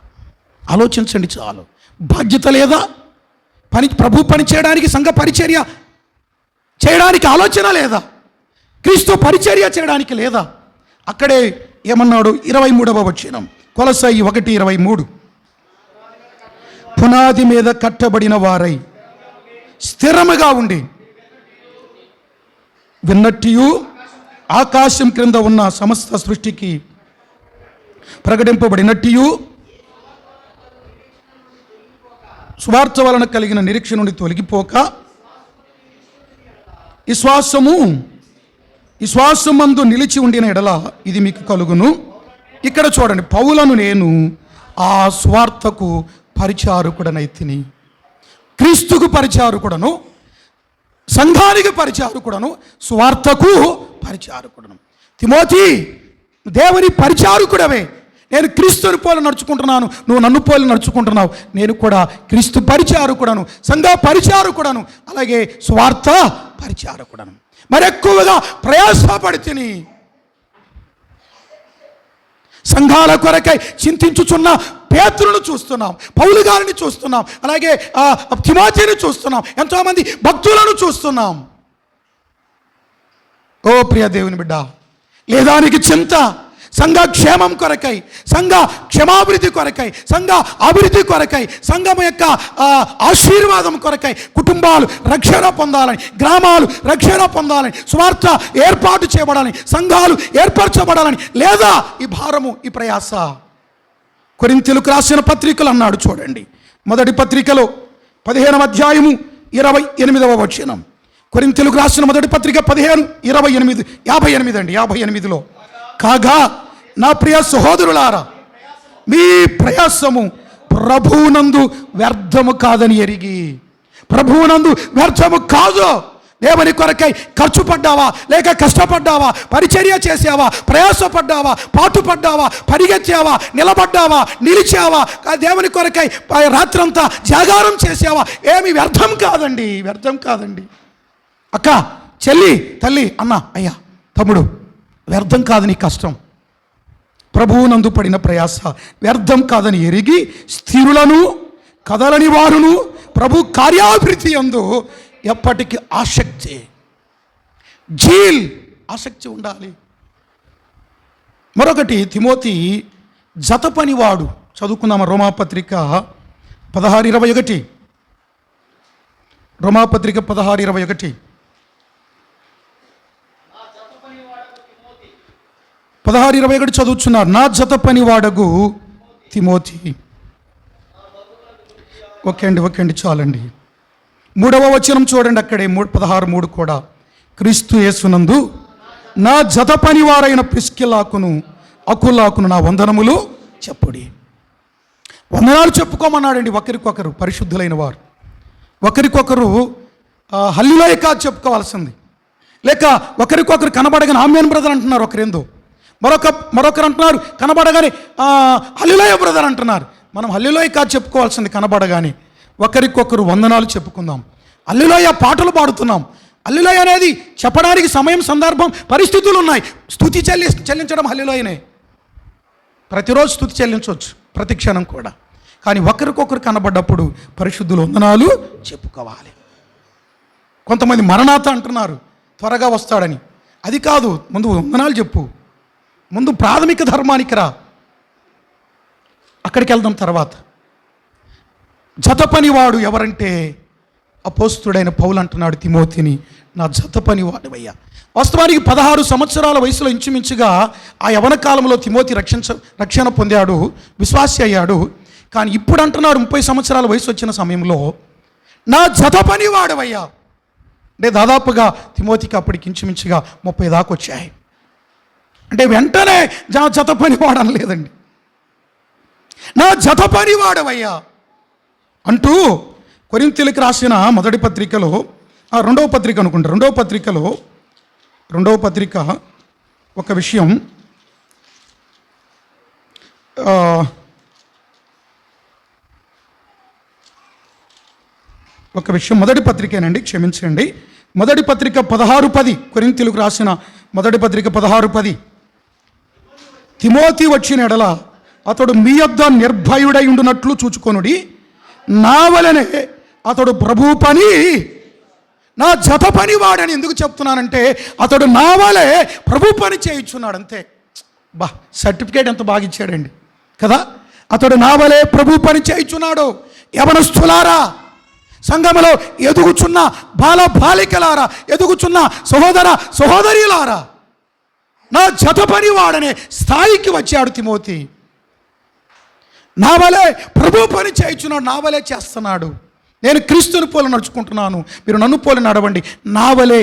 ఆలోచించండి చాలు. బాధ్యత లేదా? ప్రభు పని చేయడానికి, సంఘ పరిచర్య చేయడానికి ఆలోచన లేదా? క్రీస్తు పరిచర్య చేయడానికి లేదా? అక్కడే ఏమన్నాడు? 23వ వచనం, కొలస్సయి 1:23, పునాది మీద కట్టబడిన వారై స్థిరముగా ఉండి విన్నట్టు ఆకాశం క్రింద ఉన్న సమస్త సృష్టికి ప్రకటింపబడినట్టు స్వార్థ వలన కలిగిన నిరీక్షణ నుండి తొలగిపోక విశ్వాసమందు నిలిచి ఉండిన ఎడల ఇది మీకు కలుగును. ఇక్కడ చూడండి, పౌలను నేను ఆ స్వార్థకు పరిచారకుడనైతిని. క్రీస్తుకు పరిచారకుడను, సంఘానికి పరిచారకుడను, స్వార్థకు పరిచారకుడను. తిమోతి, దేవుని పరిచారకుడవే. నేను క్రీస్తుని పోలి నడుచుకుంటున్నాను, నువ్వు నన్ను పోలి నడుచుకుంటున్నావు. నేను కూడా క్రీస్తు పరిచారకుడను, సంఘ పరిచారకుడను, అలాగే స్వార్థ పరిచారకుడను. మరి ఎక్కువగా ప్రయాసపడితిని. సంఘాల కొరకై చింతించుచున్న పేతురును చూస్తున్నాం, పౌలు గారిని చూస్తున్నాం, అలాగే తిమోతిని చూస్తున్నాం, ఎంతోమంది భక్తులను చూస్తున్నాం. ఓ ప్రియ దేవుని బిడ్డ, లేదానికి చింత సంఘ క్షేమం కొరకై, సంఘ క్షమాభివృద్ధి కొరకై, సంఘ అభివృద్ధి కొరకై, సంఘం యొక్క ఆశీర్వాదం కొరకై, కుటుంబాలు రక్షణ పొందాలని, గ్రామాలు రక్షణ పొందాలని, స్వార్థ ఏర్పాటు చేయబడాలని, సంఘాలు ఏర్పరచబడాలని లేదా ఈ భారము, ఈ ప్రయాస. కొరింథీయులకు రాసిన పత్రికలు అన్నాడు చూడండి, మొదటి పత్రికలో 15వ అధ్యాయము 28వ వచనం. కొరింథీయులకు రాసిన మొదటి పత్రిక 15:58 కాగా నా ప్రియ సహోదరులారా, మీ ప్రయాసము ప్రభువునందు వ్యర్థము కాదని ఎరిగి. ప్రభువునందు వ్యర్థము కాదు. దేవుని కొరకై ఖర్చు పడ్డావా, లేక కష్టపడ్డావా, పరిచర్య చేసావా, ప్రయాసపడ్డావా, పాటుపడ్డావా, పరిగెత్తావా, నిలబడ్డావా, నిలిచావా, దేవుని కొరకై రాత్రంతా జాగారం చేసావా, ఏమి వ్యర్థం కాదండి, వ్యర్థం కాదండి. అక్క, చెల్లి, తల్లి, అన్న, అయ్యా, తమ్ముడు, వ్యర్థం కాదు నీ కష్టం. ప్రభువునందు పడిన ప్రయాస వ్యర్థం కాదని ఎరిగి స్థిరులను కదలని వారును ప్రభు కార్యాభివృద్ధి యందు ఎప్పటికీ ఆసక్తి, ఆసక్తి ఉండాలి. మరొకటి, తిమోతి జత పనివాడు. చదువుకుందామా? రోమాపత్రిక 16:21. రోమాపత్రిక 16:21. 16:21 చదువుతున్నారు. నా జత పనివాడగు తిమోతి. ఓకే అండి, చాలండి. 3వ వచనం చూడండి, అక్కడే 16:3 కూడా. క్రీస్తు యేసునందు నా జత పనివారైన ప్రిస్కిల్లాకును అకులాకును నా వందనములు చెప్పుడి. వందనాలు చెప్పుకోమన్నాడండి ఒకరికొకరు, పరిశుద్ధులైన వారు. ఒకరికొకరు హల్లెలూయా కాదు చెప్పుకోవాల్సింది, లేక ఒకరికొకరు కనబడగానే ఆమేన్ బ్రదర్ అంటున్నారు ఒకరేందో, మరొకరు అంటున్నారు కనబడగానే హల్లెలూయా బ్రదర్ అంటున్నారు. మనం హల్లెలూయా కాదు చెప్పుకోవాల్సింది, కనబడగానే ఒకరికొకరు వందనాలు చెప్పుకుందాం. హల్లెలూయా పాటలు పాడుతున్నాం. హల్లెలూయా అనేది చెప్పడానికి సమయం, సందర్భం, పరిస్థితులు ఉన్నాయి. స్తుతి చెల్లించడం హల్లెలూయానే. ప్రతిరోజు స్తుతి చెల్లించవచ్చు, ప్రతి క్షణం కూడా. కానీ ఒకరికొకరు కనబడ్డప్పుడు పరిశుద్ధులు వందనాలు చెప్పుకోవాలి. కొంతమంది మరణాత అంటున్నారు, త్వరగా వస్తాడని. అది కాదు, ముందు వందనాలు చెప్పు. ముందు ప్రాథమిక ధర్మానికి రా, అక్కడికి వెళ్దాం తర్వాత. జత పనివాడు ఎవరంటే అపోస్తుడైన పౌలు అంటున్నాడు తిమోతిని, నా జత పనివాడువయ్యా. వాస్తవానికి 16 సంవత్సరాల వయసులో ఇంచుమించుగా ఆ యవన కాలంలో తిమోతి రక్షణ పొందాడు, విశ్వాసి అయ్యాడు. కానీ ఇప్పుడు అంటున్నాడు 30 సంవత్సరాల వయసు వచ్చిన సమయంలో నా జత పనివాడవయ్యా. అంటే దాదాపుగా తిమోతికి అప్పటికి ఇంచుమించుగా 30 దాకా వచ్చాయి. అంటే వెంటనే జత పనివాడు అనలేదండి, నా జత పనివాడవయ్యా అంటూ కొరింథీయులకు రాసిన మొదటి పత్రికలో రెండవ పత్రిక అనుకుంటా, రెండవ పత్రిక ఒక విషయం మొదటి పత్రికేనండి, క్షమించండి. మొదటి పత్రిక 16:10, కొరింథీయులకు రాసిన మొదటి పత్రిక 16:10. తిమోతి వచ్చిన ఎడల అతడు మీ యొద్ద నిర్భయుడై ఉండునట్లు చూచుకొనుడి, నా వలనే అతడు ప్రభు పని నా జత పని వాడని ఎందుకు చెప్తున్నానంటే అతడు నా వలే ప్రభు పని చేయించున్నాడు. అంతే. సర్టిఫికేట్ ఎంత బాగా ఇచ్చాడండి కదా. అతడు నా వలే ప్రభు పని చేయించున్నాడు. యవనస్తులారా, సంఘములో ఎదుగుచున్న బాలికలారా, ఎదుగుచున్న సహోదర సహోదరులారా, నా జత పని వాడనే స్థాయికి వచ్చాడు తిమోతి. నా వలే ప్రభు పని చేయించున్నాడు, నా వలే చేస్తున్నాడు. నేను క్రీస్తుని పోలి నడుచుకుంటున్నాను, మీరు నన్ను పోలి నడవండి, నా వలే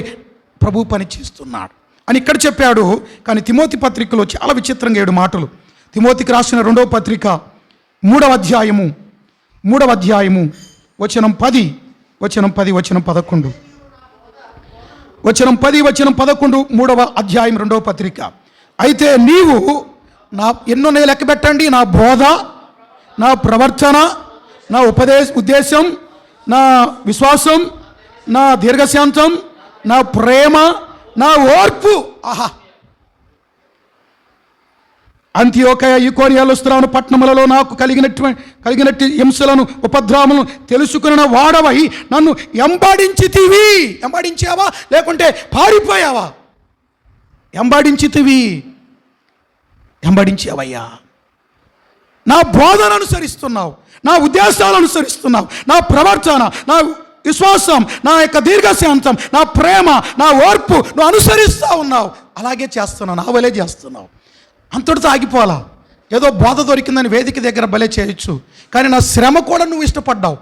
ప్రభు పని చేస్తున్నాడు అని ఇక్కడ చెప్పాడు. కానీ తిమోతి పత్రికలో చాలా విచిత్రంగా 7 మాటలు. తిమోతికి రాసిన 2వ పత్రిక 3వ అధ్యాయము వచనం 10, వచనం 11, 3వ అధ్యాయం 2వ పత్రిక. అయితే నీవు ఎన్నో లెక్క పెట్టండి, నా బోధ, నా ప్రవర్తన, నా ఉద్దేశం, నా విశ్వాసం, నా దీర్ఘశాంతం, నా ప్రేమ, నా ఓర్పు. అంతియోకయ, ఈకోనియ, లుస్త్ర పట్టణములలో నాకు కలిగినట్టు హింసలను ఉపద్రవములను తెలుసుకున్న వాడవై నన్ను ఎంబాడించావా లేకుంటే పారిపోయావా? ఎంబాడించావయ్యా. నా బోధన అనుసరిస్తున్నావు, నా ఉద్దేశాలు అనుసరిస్తున్నావు, నా ప్రవర్తన, నా విశ్వాసం, నా యొక్క దీర్ఘశాంతం, నా ప్రేమ, నా ఓర్పు నువ్వు అనుసరిస్తూ ఉన్నావు. అలాగే చేస్తున్నావు, నా వలే చేస్తున్నావు. అంతటితో ఆగిపోవాలా? ఏదో బోధ దొరికిందని వేదిక దగ్గర భలే చేయొచ్చు, కానీ నా శ్రమ కూడా నువ్వు ఇష్టపడ్డావు,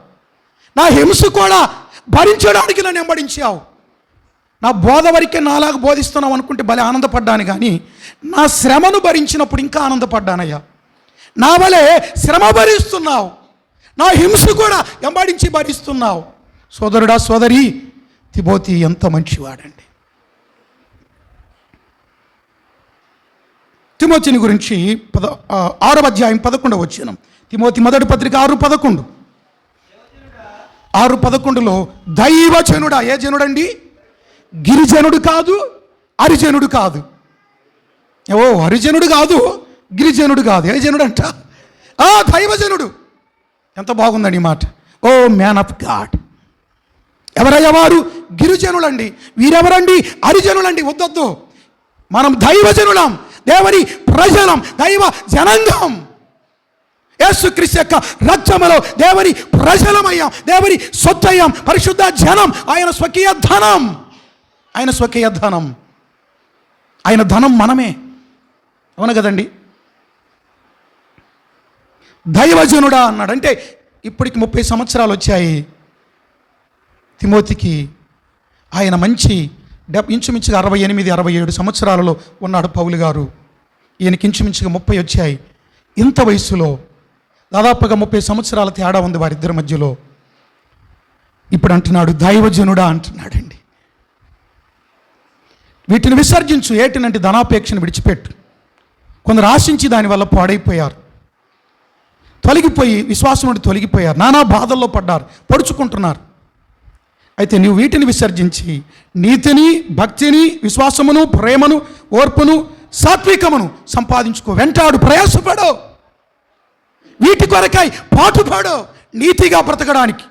నా హింస కూడా భరించడానికి నన్ను వెంబడించావు. నా బోధ వరకే నాలాగా బోధిస్తున్నావు అనుకుంటే భలే ఆనందపడ్డాను, కానీ నా శ్రమను భరించినప్పుడు ఇంకా ఆనందపడ్డానయ్యా. నా వలే శ్రమ భరిస్తున్నావు, నా హింస కూడా వెంబడించి భరిస్తున్నావు. సోదరుడా, సోదరి, తిమోతి ఎంత మంచివాడండి. తిమోతిని గురించి 6వ అధ్యాయం 11వ వచనం. తిమోతి మొదటి పత్రిక 6:11లో దైవజనుడా. ఏ జనుడండి? గిరిజనుడు కాదు, హరిజనుడు కాదు. హరిజనుడు కాదు, గిరిజనుడు కాదు. ఏ జనుడంట? దైవజనుడు. ఎంత బాగుందండి ఈ మాట. Oh man of God. ఎవరయ్యా వారు? గిరిజనులండి. వీరెవరండి? హరిజనులండి. వద్దొద్దు, మనం దైవజనులం, దేవుని ప్రజలం, దైవ జనాంగం. యేసుక్రీస్తు యొక్క రక్తములో దేవుని ప్రజలమయ్యాం, దేవుని సొత్తయ్యాం, పరిశుద్ధ జనం, ఆయన స్వకీయ ధనం, ఆయన ధనం మనమే. అవును కదండి? దైవజనుడా అన్నాడు. అంటే ఇప్పటికి 30 సంవత్సరాలు వచ్చాయి తిమోతికి. ఆయన మంచి ఇంచుమించుగా 68-67 సంవత్సరాలలో ఉన్నాడు పౌలు గారు. ఈయనకి ఇంచుమించుగా 30 వచ్చాయి. ఇంత వయసులో దాదాపుగా 30 సంవత్సరాల తేడా ఉంది వారిద్దరి మధ్యలో. ఇప్పుడు అంటున్నాడు దైవజనుడా అంటున్నాడండి. వీటిని విసర్జించు. ఏటినంటే ధనాపేక్షను విడిచిపెట్టు. కొందరు ఆశించి దానివల్ల పాడైపోయారు, విశ్వాసం నుండి తొలగిపోయారు, నానా బాధల్లో పడ్డారు, పొడుచుకుంటున్నారు. అయితే నీవు వీటిని విసర్జించి నీతిని, భక్తిని, విశ్వాసమును, ప్రేమను, ఓర్పును, సాత్వికమును సంపాదించుకో. వెంటాడు, ప్రయాసపడు, వీటి కొరకై పాటుపడు. నీతిగా బ్రతకడానికి,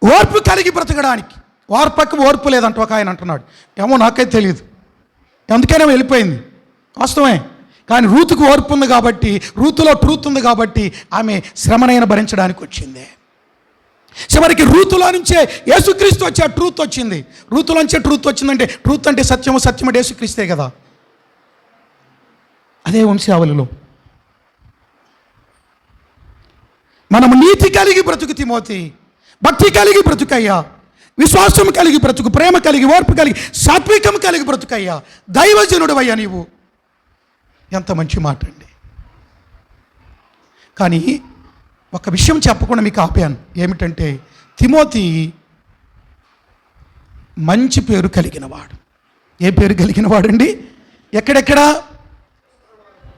ఓర్పు కలిగి బ్రతకడానికి. వార్పకు ఓర్పు లేదంట ఒక ఆయన అంటున్నాడు. ఏమో నాకైతే తెలియదు, అందుకనే వెళ్ళిపోయింది, వాస్తవమే. కానీ రూతుకు ఓర్పు ఉంది కాబట్టి, రూతులో ట్రూత్ ఉంది కాబట్టి ఆమె శ్రమనైనా భరించడానికి వచ్చింది. చివరికి రూతులో నుంచే యేసుక్రీస్తు వచ్చే ట్రూత్ వచ్చింది. రూతులోంచే ట్రూత్ వచ్చిందంటే ట్రూత్ అంటే సత్యము, సత్యం అంటే యేసుక్రీస్తే కదా. అదే వంశావళిలో మనము నీతి కలిగి బ్రతుకు తిమోతి, భక్తి కలిగి బ్రతుకయ్యా, విశ్వాసం కలిగి బ్రతుకు, ప్రేమ కలిగి, ఓర్పు కలిగి, సాత్వికం కలిగి బ్రతుకయ్యా, దైవజనుడు అయ్యా నీవు. ఎంత మంచి మాట అండి. కానీ ఒక విషయం చెప్పకుండా మీకు ఆపాను. ఏమిటంటే తిమోతి మంచి పేరు కలిగిన వాడు. ఏ పేరు కలిగిన వాడండి? ఎక్కడెక్కడ?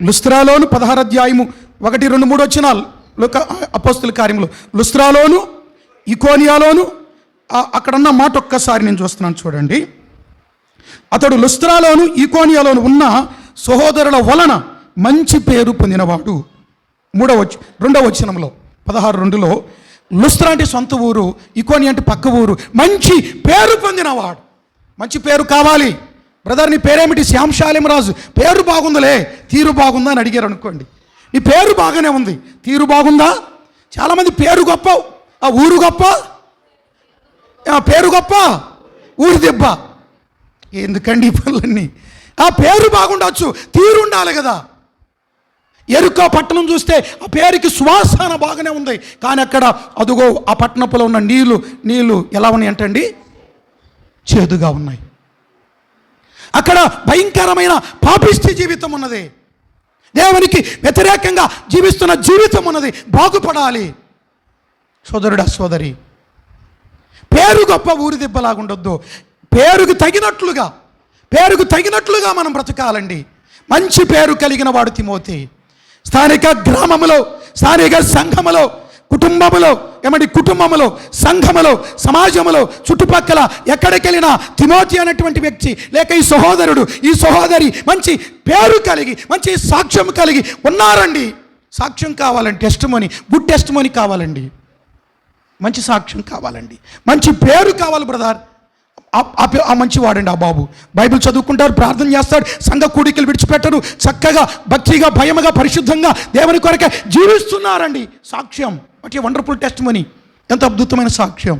లుస్త్రాలోను 16 అధ్యాయము 1, 2, 3 వచనాలు అపోస్తుల కార్యములు. లుస్త్రాలోను, ఇకోనియాలోను, అక్కడన్న మాట ఒక్కసారి నేను చూస్తున్నాను చూడండి. అతడు లుస్త్రాలోను, ఇకోనియాలోను ఉన్న సహోదరుల వలన మంచి పేరు పొందినవాడు. 2వ వచనంలో 16:2లో లుస్త్రా అంటే సొంత ఊరు, ఇకోనియా అంటే పక్క ఊరు. మంచి పేరు పొందినవాడు. మంచి పేరు కావాలి. బ్రదర్ నీ పేరేమిటి? శ్యాంశాలిం రాజు. పేరు బాగుందిలే, తీరు బాగుందా అని అడిగారు అనుకోండి. నీ పేరు బాగానే ఉంది, తీరు బాగుందా? చాలామంది పేరు గొప్ప, ఆ ఊరు గొప్ప, పేరు గొప్ప, ఊరు దెబ్బ. ఎందుకండి ఈ పనులన్నీ? ఆ పేరు బాగుండొచ్చు, తీరు ఉండాలి కదా. ఎరుక పట్టణం చూస్తే ఆ పేరుకి సువాసన బాగానే ఉంది, కానీ అక్కడ అదుగో ఆ పట్టణంలో ఉన్న నీళ్ళు ఎలా ఉన్నాయి అంటండి? చేదుగా ఉన్నాయి. అక్కడ భయంకరమైన పాపిష్టి జీవితం ఉన్నది. దేవునికి వ్యతిరేకంగా జీవిస్తున్న జీవితం ఉన్నది. బాగుపడాలి సోదరుడా, సోదరి. పేరు గొప్ప, ఊరి దెబ్బలాగుండొద్దు. పేరుకు తగినట్లుగా మనం బ్రతకాలండి. మంచి పేరు కలిగిన వాడు తిమోతి. స్థానిక గ్రామములో, స్థానిక సంఘములో, కుటుంబములో, సంఘములో, సమాజములో, చుట్టుపక్కల ఎక్కడికి వెళ్ళినా తిమోతి అనేటువంటి వ్యక్తి లేక ఈ సహోదరుడు, ఈ సహోదరి మంచి పేరు కలిగి, మంచి సాక్ష్యం కలిగి ఉన్నారండి. సాక్ష్యం కావాలండి, గుడ్ టెస్టిమోనీ కావాలండి, మంచి సాక్ష్యం కావాలండి, మంచి పేరు కావాలి బ్రదర్. ఆ మంచివాడండి ఆ బాబు. బైబిల్ చదువుకుంటారు, ప్రార్థన చేస్తాడు, సంఘ కూడికలు విడిచిపెట్టరు, చక్కగా భక్తిగా, భయముగా, పరిశుద్ధంగా దేవుని కొరకే జీవిస్తున్నారండి. సాక్ష్యం, వాట్ ఏ వండర్ఫుల్ టెస్టిమనీ. ఎంత అద్భుతమైన సాక్ష్యం.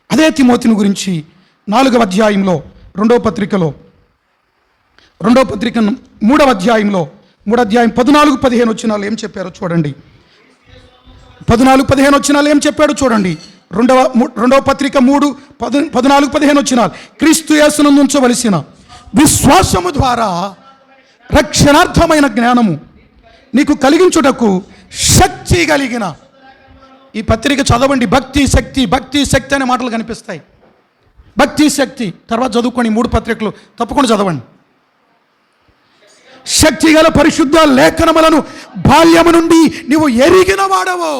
అదే తిమోతిని గురించి 4వ అధ్యాయంలో 2వ పత్రికలో 3వ అధ్యాయంలో 3వ అధ్యాయం 14-15 వచనాలు ఏం చెప్పారో చూడండి. 14-15 వచనాలు ఏం చెప్పాడో చూడండి. రెండవ పత్రిక 3:14-15 వచనాలు. క్రీస్తు యేసునందు ఉంచవలసిన విశ్వాసము ద్వారా రక్షణార్థమైన జ్ఞానము నీకు కలిగించుటకు శక్తి కలిగిన. ఈ పత్రిక చదవండి. భక్తి శక్తి అనే మాటలు కనిపిస్తాయి. భక్తి శక్తి తర్వాత చదువుకోండి. 3 పత్రికలు తప్పకుండా చదవండి. శక్తి గల పరిశుద్ధ లేఖనములను బాల్యము నుండి నీవు ఎరిగిన వాడవో.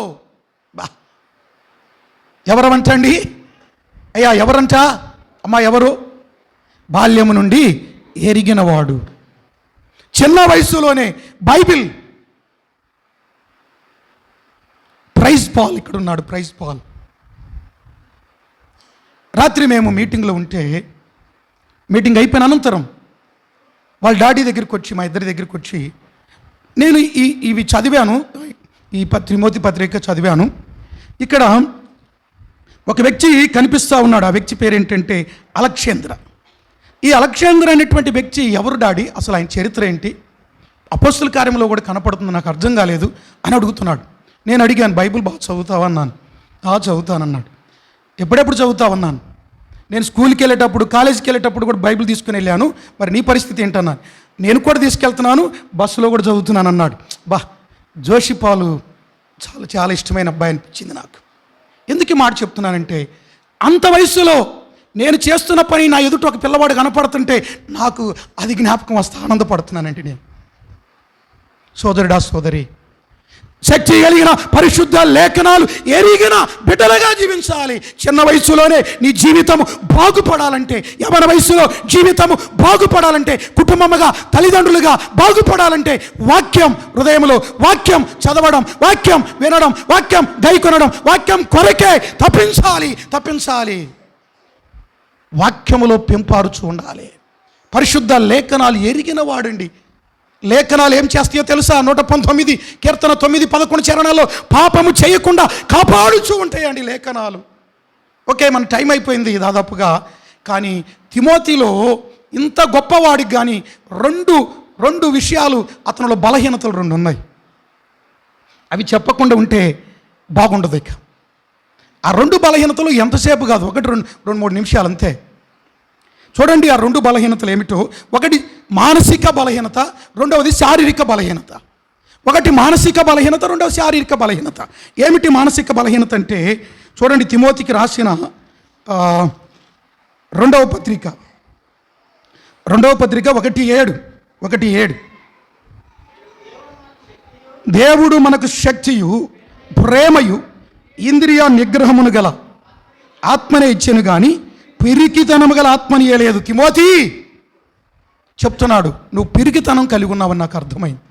ఎవరమంటండి? అయ్యా ఎవరంట? అమ్మా ఎవరు? బాల్యము నుండి ఎరిగినవాడు. చిన్న వయసులోనే బైబిల్. ప్రైజ్ పాల్ ఇక్కడ ఉన్నాడు. Praise Paul. రాత్రి మేము మీటింగ్లో ఉంటే, మీటింగ్ అయిపోయిన అనంతరం వాళ్ళ డాడీ దగ్గరికి వచ్చి, మా ఇద్దరి దగ్గరికి వచ్చి, నేను ఇవి చదివాను, ఈ తిమోతి పత్రిక చదివాను. ఇక్కడ ఒక వ్యక్తి కనిపిస్తూ ఉన్నాడు. ఆ వ్యక్తి పేరు ఏంటంటే అలెగ్జాండర్. ఈ అలెగ్జాండర్ అనేటువంటి వ్యక్తి ఎవరు డాడీ? అసలు ఆయన చరిత్ర ఏంటి? అపోస్తుల కార్యంలో కూడా కనపడుతుంది, నాకు అర్థం కాలేదు అని అడుగుతున్నాడు. నేను అడిగాను, బైబిల్ బాగా చదువుతావన్నాను. చదువుతానన్నాడు. ఎప్పుడెప్పుడు చదువుతావన్నాను. నేను స్కూల్కి వెళ్ళేటప్పుడు, కాలేజీకి వెళ్ళేటప్పుడు కూడా బైబిల్ తీసుకుని వెళ్ళాను. మరి నీ పరిస్థితి ఏంటన్నాను. నేను కూడా తీసుకెళ్తున్నాను, బస్సులో కూడా చదువుతున్నాను అన్నాడు. జోషి పాలు చాలా చాలా ఇష్టమైన అబ్బాయి అనిపించింది నాకు. ఎందుకు ఈ మాట చెప్తున్నానంటే, అంత వయసులో నేను చేస్తున్న పని నా ఎదుట ఒక పిల్లవాడు కనపడుతుంటే నాకు అది జ్ఞాపకం వస్తే ఆనందపడుతున్నానంటే నేను. సోదరుడా, సోదరి, శక్తి కలిగిన పరిశుద్ధ లేఖనాలు ఎరిగిన బిడ్డలుగా జీవించాలి. చిన్న వయసులోనే నీ జీవితము బాగుపడాలంటే, యవన వయసులో జీవితము బాగుపడాలంటే, కుటుంబముగా, తల్లిదండ్రులుగా బాగుపడాలంటే వాక్యం హృదయంలో, వాక్యం చదవడం, వాక్యం వినడం, వాక్యం గైకొనడం, వాక్యం కొరకే తప్పించాలి. వాక్యములో పెంపారుచు ఉండాలి. పరిశుద్ధ లేఖనాలు ఎరిగిన వాడండి. లేఖనాలు ఏం చేస్తాయో తెలుసా? 119 కీర్తన 9-11 చరణాల్లో పాపము చేయకుండా కాపాడుచూ ఉంటాయండి లేఖనాలు. ఓకే, మన టైం అయిపోయింది దాదాపుగా. కానీ తిమోతిలో ఇంత గొప్పవాడికి కానీ రెండు విషయాలు, అతనిలో బలహీనతలు 2 ఉన్నాయి. అవి చెప్పకుండా ఉంటే బాగుండదు. ఇక ఆ 2 బలహీనతలు ఎంతసేపు కాదు, 1-2-3 నిమిషాలు అంతే. చూడండి ఆ 2 బలహీనతలు ఏమిటో. ఒకటి మానసిక బలహీనత, రెండవది శారీరక బలహీనత. ఒకటి మానసిక బలహీనత, రెండవది శారీరక బలహీనత. ఏమిటి మానసిక బలహీనత అంటే, చూడండి తిమోతికి రాసిన 2వ పత్రిక 1:7 దేవుడు మనకు శక్తియు ప్రేమయు ఇంద్రియ నిగ్రహమును గల ఆత్మనే ఇచ్చెను కానీ పిరికితనము గల ఆత్మని ఇయ్యలేదు. తిమోతి చెప్తున్నాడు, నువ్వు పిరికితనం కలిగి ఉన్నావని నాకు అర్థమైంది.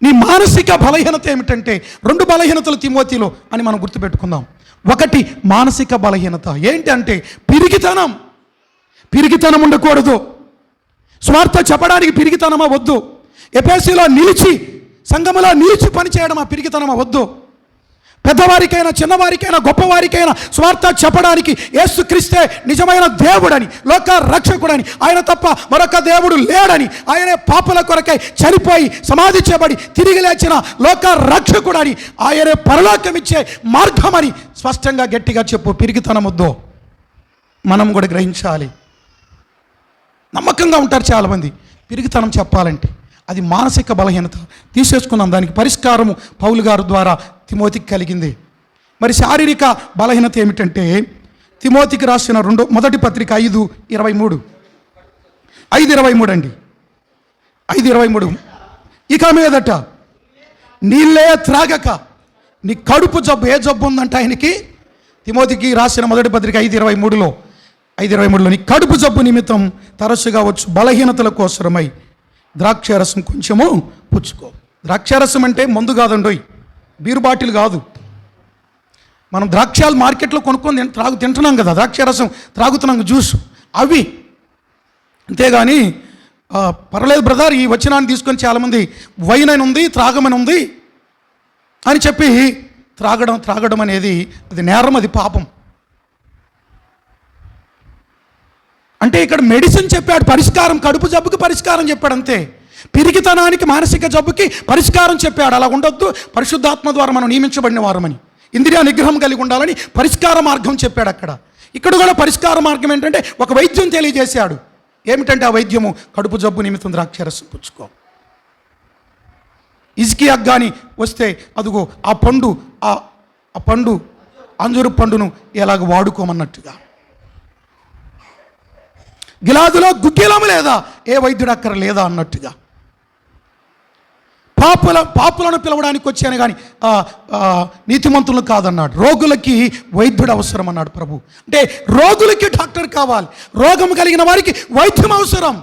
నీ మానసిక బలహీనత ఏమిటంటే, 2 బలహీనతలు తిమోతిలో అని మనం గుర్తుపెట్టుకుందాం. ఒకటి మానసిక బలహీనత ఏంటంటే పిరికితనం ఉండకూడదు. స్వార్థ చెప్పడానికి పిరికితనమా వద్దు. ఎఫెసీలో నిలిచి సంఘములో నిలిచి పనిచేయడం ఆ పిరికితనమా వద్దు. పెద్దవారికైనా చిన్నవారికైనా గొప్పవారికైనా స్వార్థ చెప్పడానికి యేసుక్రీస్తే నిజమైన దేవుడని, లోక రక్షకుడని, ఆయన తప్ప మరొక దేవుడు లేడని, ఆయనే పాపల కొరకై చనిపోయి సమాధి చేయబడి తిరిగి లేచిన లోక రక్షకుడని, ఆయనే పరలోకమిచ్చే మార్గమని స్పష్టంగా గట్టిగా చెప్పు. పిరికితనం వద్దు. మనం కూడా గ్రహించాలి. నమ్మకంగా ఉంటారు చాలామంది. పిరికితనం చెప్పాలంటే అది మానసిక బలహీనత. తీసేసుకున్నాం. దానికి పరిష్కారము పౌలు గారు ద్వారా తిమోతికి కలిగింది. మరి శారీరక బలహీనత ఏమిటంటే, తిమోతికి రాసిన 1 పత్రిక 5:23 అండి. 5:23 ఇక మీదట నీళ్ళే త్రాగక నీ కడుపు జబ్బు, ఏ జబ్బు ఉందంట ఆయనకి? తిమోతికి రాసిన 1 పత్రిక 5:23లో నీ కడుపు జబ్బు నిమిత్తం తరచుగా వచ్చు బలహీనతల కోసరమై ద్రాక్షారసం కొంచెము పుచ్చుకో. ద్రాక్షారసం అంటే మందు కాదండోయ్, బీరు బాటిల్ కాదు. మనం ద్రాక్షాలు మార్కెట్లో కొనుక్కొని తింటున్నాం కదా, ద్రాక్షారసం త్రాగుతున్నాం, జ్యూస్ అవి. అంతేగాని పర్లేదు బ్రదర్, ఈ వచనాన్ని తీసుకొని చాలామంది వైన్ అని ఉంది, త్రాగమని ఉంది అని చెప్పి త్రాగడం అనేది అది నేరం, అది పాపం. అంటే ఇక్కడ మెడిసిన్ చెప్పాడు, పరిష్కారం, కడుపు జబ్బుకి పరిష్కారం చెప్పాడు అంతే. పిరికితనానికి, మానసిక జబ్బుకి పరిష్కారం చెప్పాడు. అలా ఉండొద్దు, పరిశుద్ధాత్మ ద్వారా మనం నియమించబడిన వారమని, ఇంద్రియ నిగ్రహం కలిగి ఉండాలని పరిష్కార మార్గం చెప్పాడు అక్కడ. ఇక్కడ కూడా పరిష్కార మార్గం ఏంటంటే ఒక వైద్యం తెలియజేశాడు. ఏమిటంటే ఆ వైద్యము కడుపు జబ్బు నిమిత్తం ద్రాక్షారసం పుచ్చుకో. హిజ్కియాకు కానీ వస్తే అదుగో ఆ పండు అంజూరు పండును ఎలాగ వాడుకోమన్నట్టుగా. గిలాదులో గుగ్గిలము లేదా, ఏ వైద్యుడు అక్కర లేదా అన్నట్టుగా. పాపులను పిలవడానికి వచ్చాను కానీ నీతిమంతులను కాదన్నాడు. రోగులకి వైద్యుడు అవసరం అన్నాడు ప్రభు. అంటే రోగులకి డాక్టర్ కావాలి, రోగం కలిగిన వారికి వైద్యం అవసరం.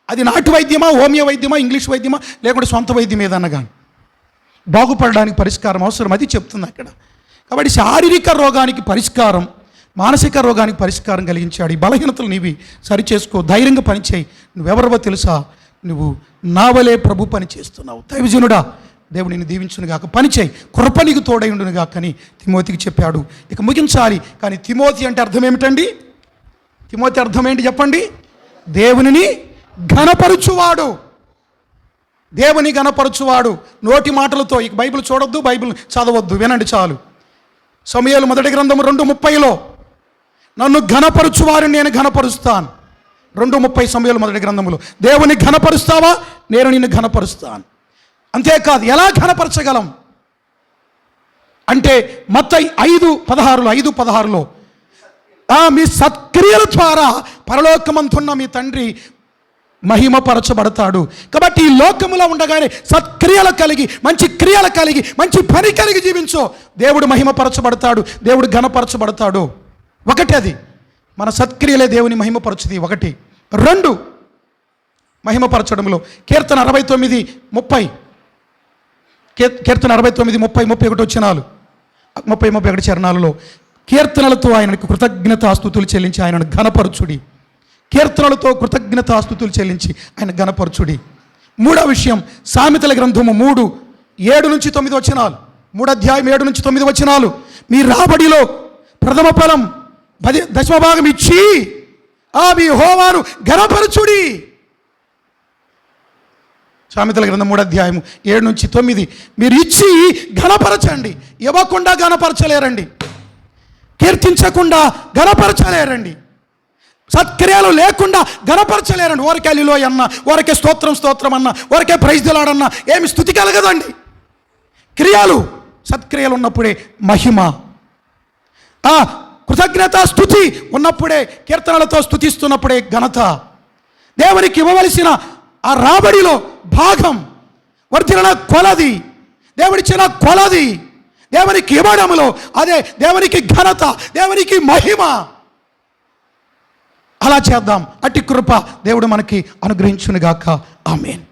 అది నాటు వైద్యమా, హోమియో వైద్యమా, ఇంగ్లీష్ వైద్యమా, లేకుంటే సొంత వైద్యం ఏదన్నా కానీ బాగుపడడానికి పరిష్కారం అవసరం. అది చెప్తుంది అక్కడ. కాబట్టి శారీరక రోగానికి పరిష్కారం, మానసిక రోగానికి పరిష్కారం కలిగించాడు. ఈ బలహీనతలు నీవి సరిచేసుకో, ధైర్యంగా పనిచేయి. నువ్వెవరవో తెలుసా? నువ్వు నా వలే ప్రభు పని చేస్తున్నావు. దైవజనుడా, దేవుడు నిన్ను దీవించునుగాక, పనిచేయి, కృప నీకు తోడై ఉండునుగాక అని తిమోతికి చెప్పాడు. ఇక ముగించాలి. కానీ తిమోతి అంటే అర్థం ఏమిటండి? తిమోతి అర్థం ఏంటి చెప్పండి? దేవునిని ఘనపరచువాడు. దేవుని ఘనపరచువాడు. నోటి మాటలతో, ఇక బైబిల్ చూడొద్దు, బైబిల్ చదవద్దు, వినండి చాలు. సమూయేలు 1 గ్రంథము 2:30లో నన్ను ఘనపరచువారిని నేను ఘనపరుస్తాను. 2:30 సమూయేలు 1 గ్రంథములో. దేవుని ఘనపరుస్తావా? నేను నిన్ను ఘనపరుస్తాను. అంతేకాదు, ఎలా ఘనపరచగలం అంటే మత్తయి 5:16లో మీ సత్క్రియల ద్వారా పరలోకమంతున్న మీ తండ్రి మహిమపరచబడతాడు. కాబట్టి ఈ లోకములో ఉండగానే సత్క్రియలు కలిగి, మంచి క్రియలు కలిగి, మంచి పని కలిగి జీవించో. దేవుడు మహిమపరచబడతాడు, దేవుడు ఘనపరచబడతాడు. ఒకటి అది మన సత్క్రియలే దేవుని మహిమపరచుది. 1. 2 మహిమపరచడంలో కీర్తన 69:30 కీర్తన 69:30-31 వచనాలు, 30-31 చరణాలలో కీర్తనలతో ఆయనకు కృతజ్ఞతాస్తుతులు చెల్లించి ఆయనను ఘనపరచుడి. కీర్తనలతో కృతజ్ఞతాస్తుతులు చెల్లించి ఆయన ఘనపరచుడి. మూడో విషయం, సామెతల గ్రంథము 3:7-9 3 అధ్యాయం 7-9 మీ రాబడిలో ప్రథమ ఫలం 10వ భాగం ఇచ్చి మీ యెహోవాను ఘనపరచుడి. సామెతల గ్రంథం 3 అధ్యాయం 7-9 మీరు ఇచ్చి ఘనపరచండి. ఇవ్వకుండా ఘనపరచలేరండి, కీర్తించకుండా ఘనపరచలేరండి, సత్క్రియలు లేకుండా ఘనపరచలేరండి. ఊరికే హల్లెలూయా అన్న, ఊరికే స్తోత్రం అన్న, ఊరికే ప్రైజ్ ది లార్డ్ అన్న ఏమి స్తుతి కలగదండి. క్రియలు, సత్క్రియలు ఉన్నప్పుడే మహిమ, కృతజ్ఞత స్తుతి ఉన్నప్పుడే, కీర్తనలతో స్తుతిస్తున్నప్పుడే ఘనత. దేవునికి ఇవ్వవలసిన ఆ రాబడిలో భాగం, వర్ధిల్లిన కొలది, దేవుడిచ్చిన కొలది దేవునికి ఇవ్వడంలో అదే దేవునికి ఘనత, దేవునికి మహిమ. అలా చేద్దాం. అట్టి కృప దేవుడు మనకి అనుగ్రహించునుగాక. ఆమేన్.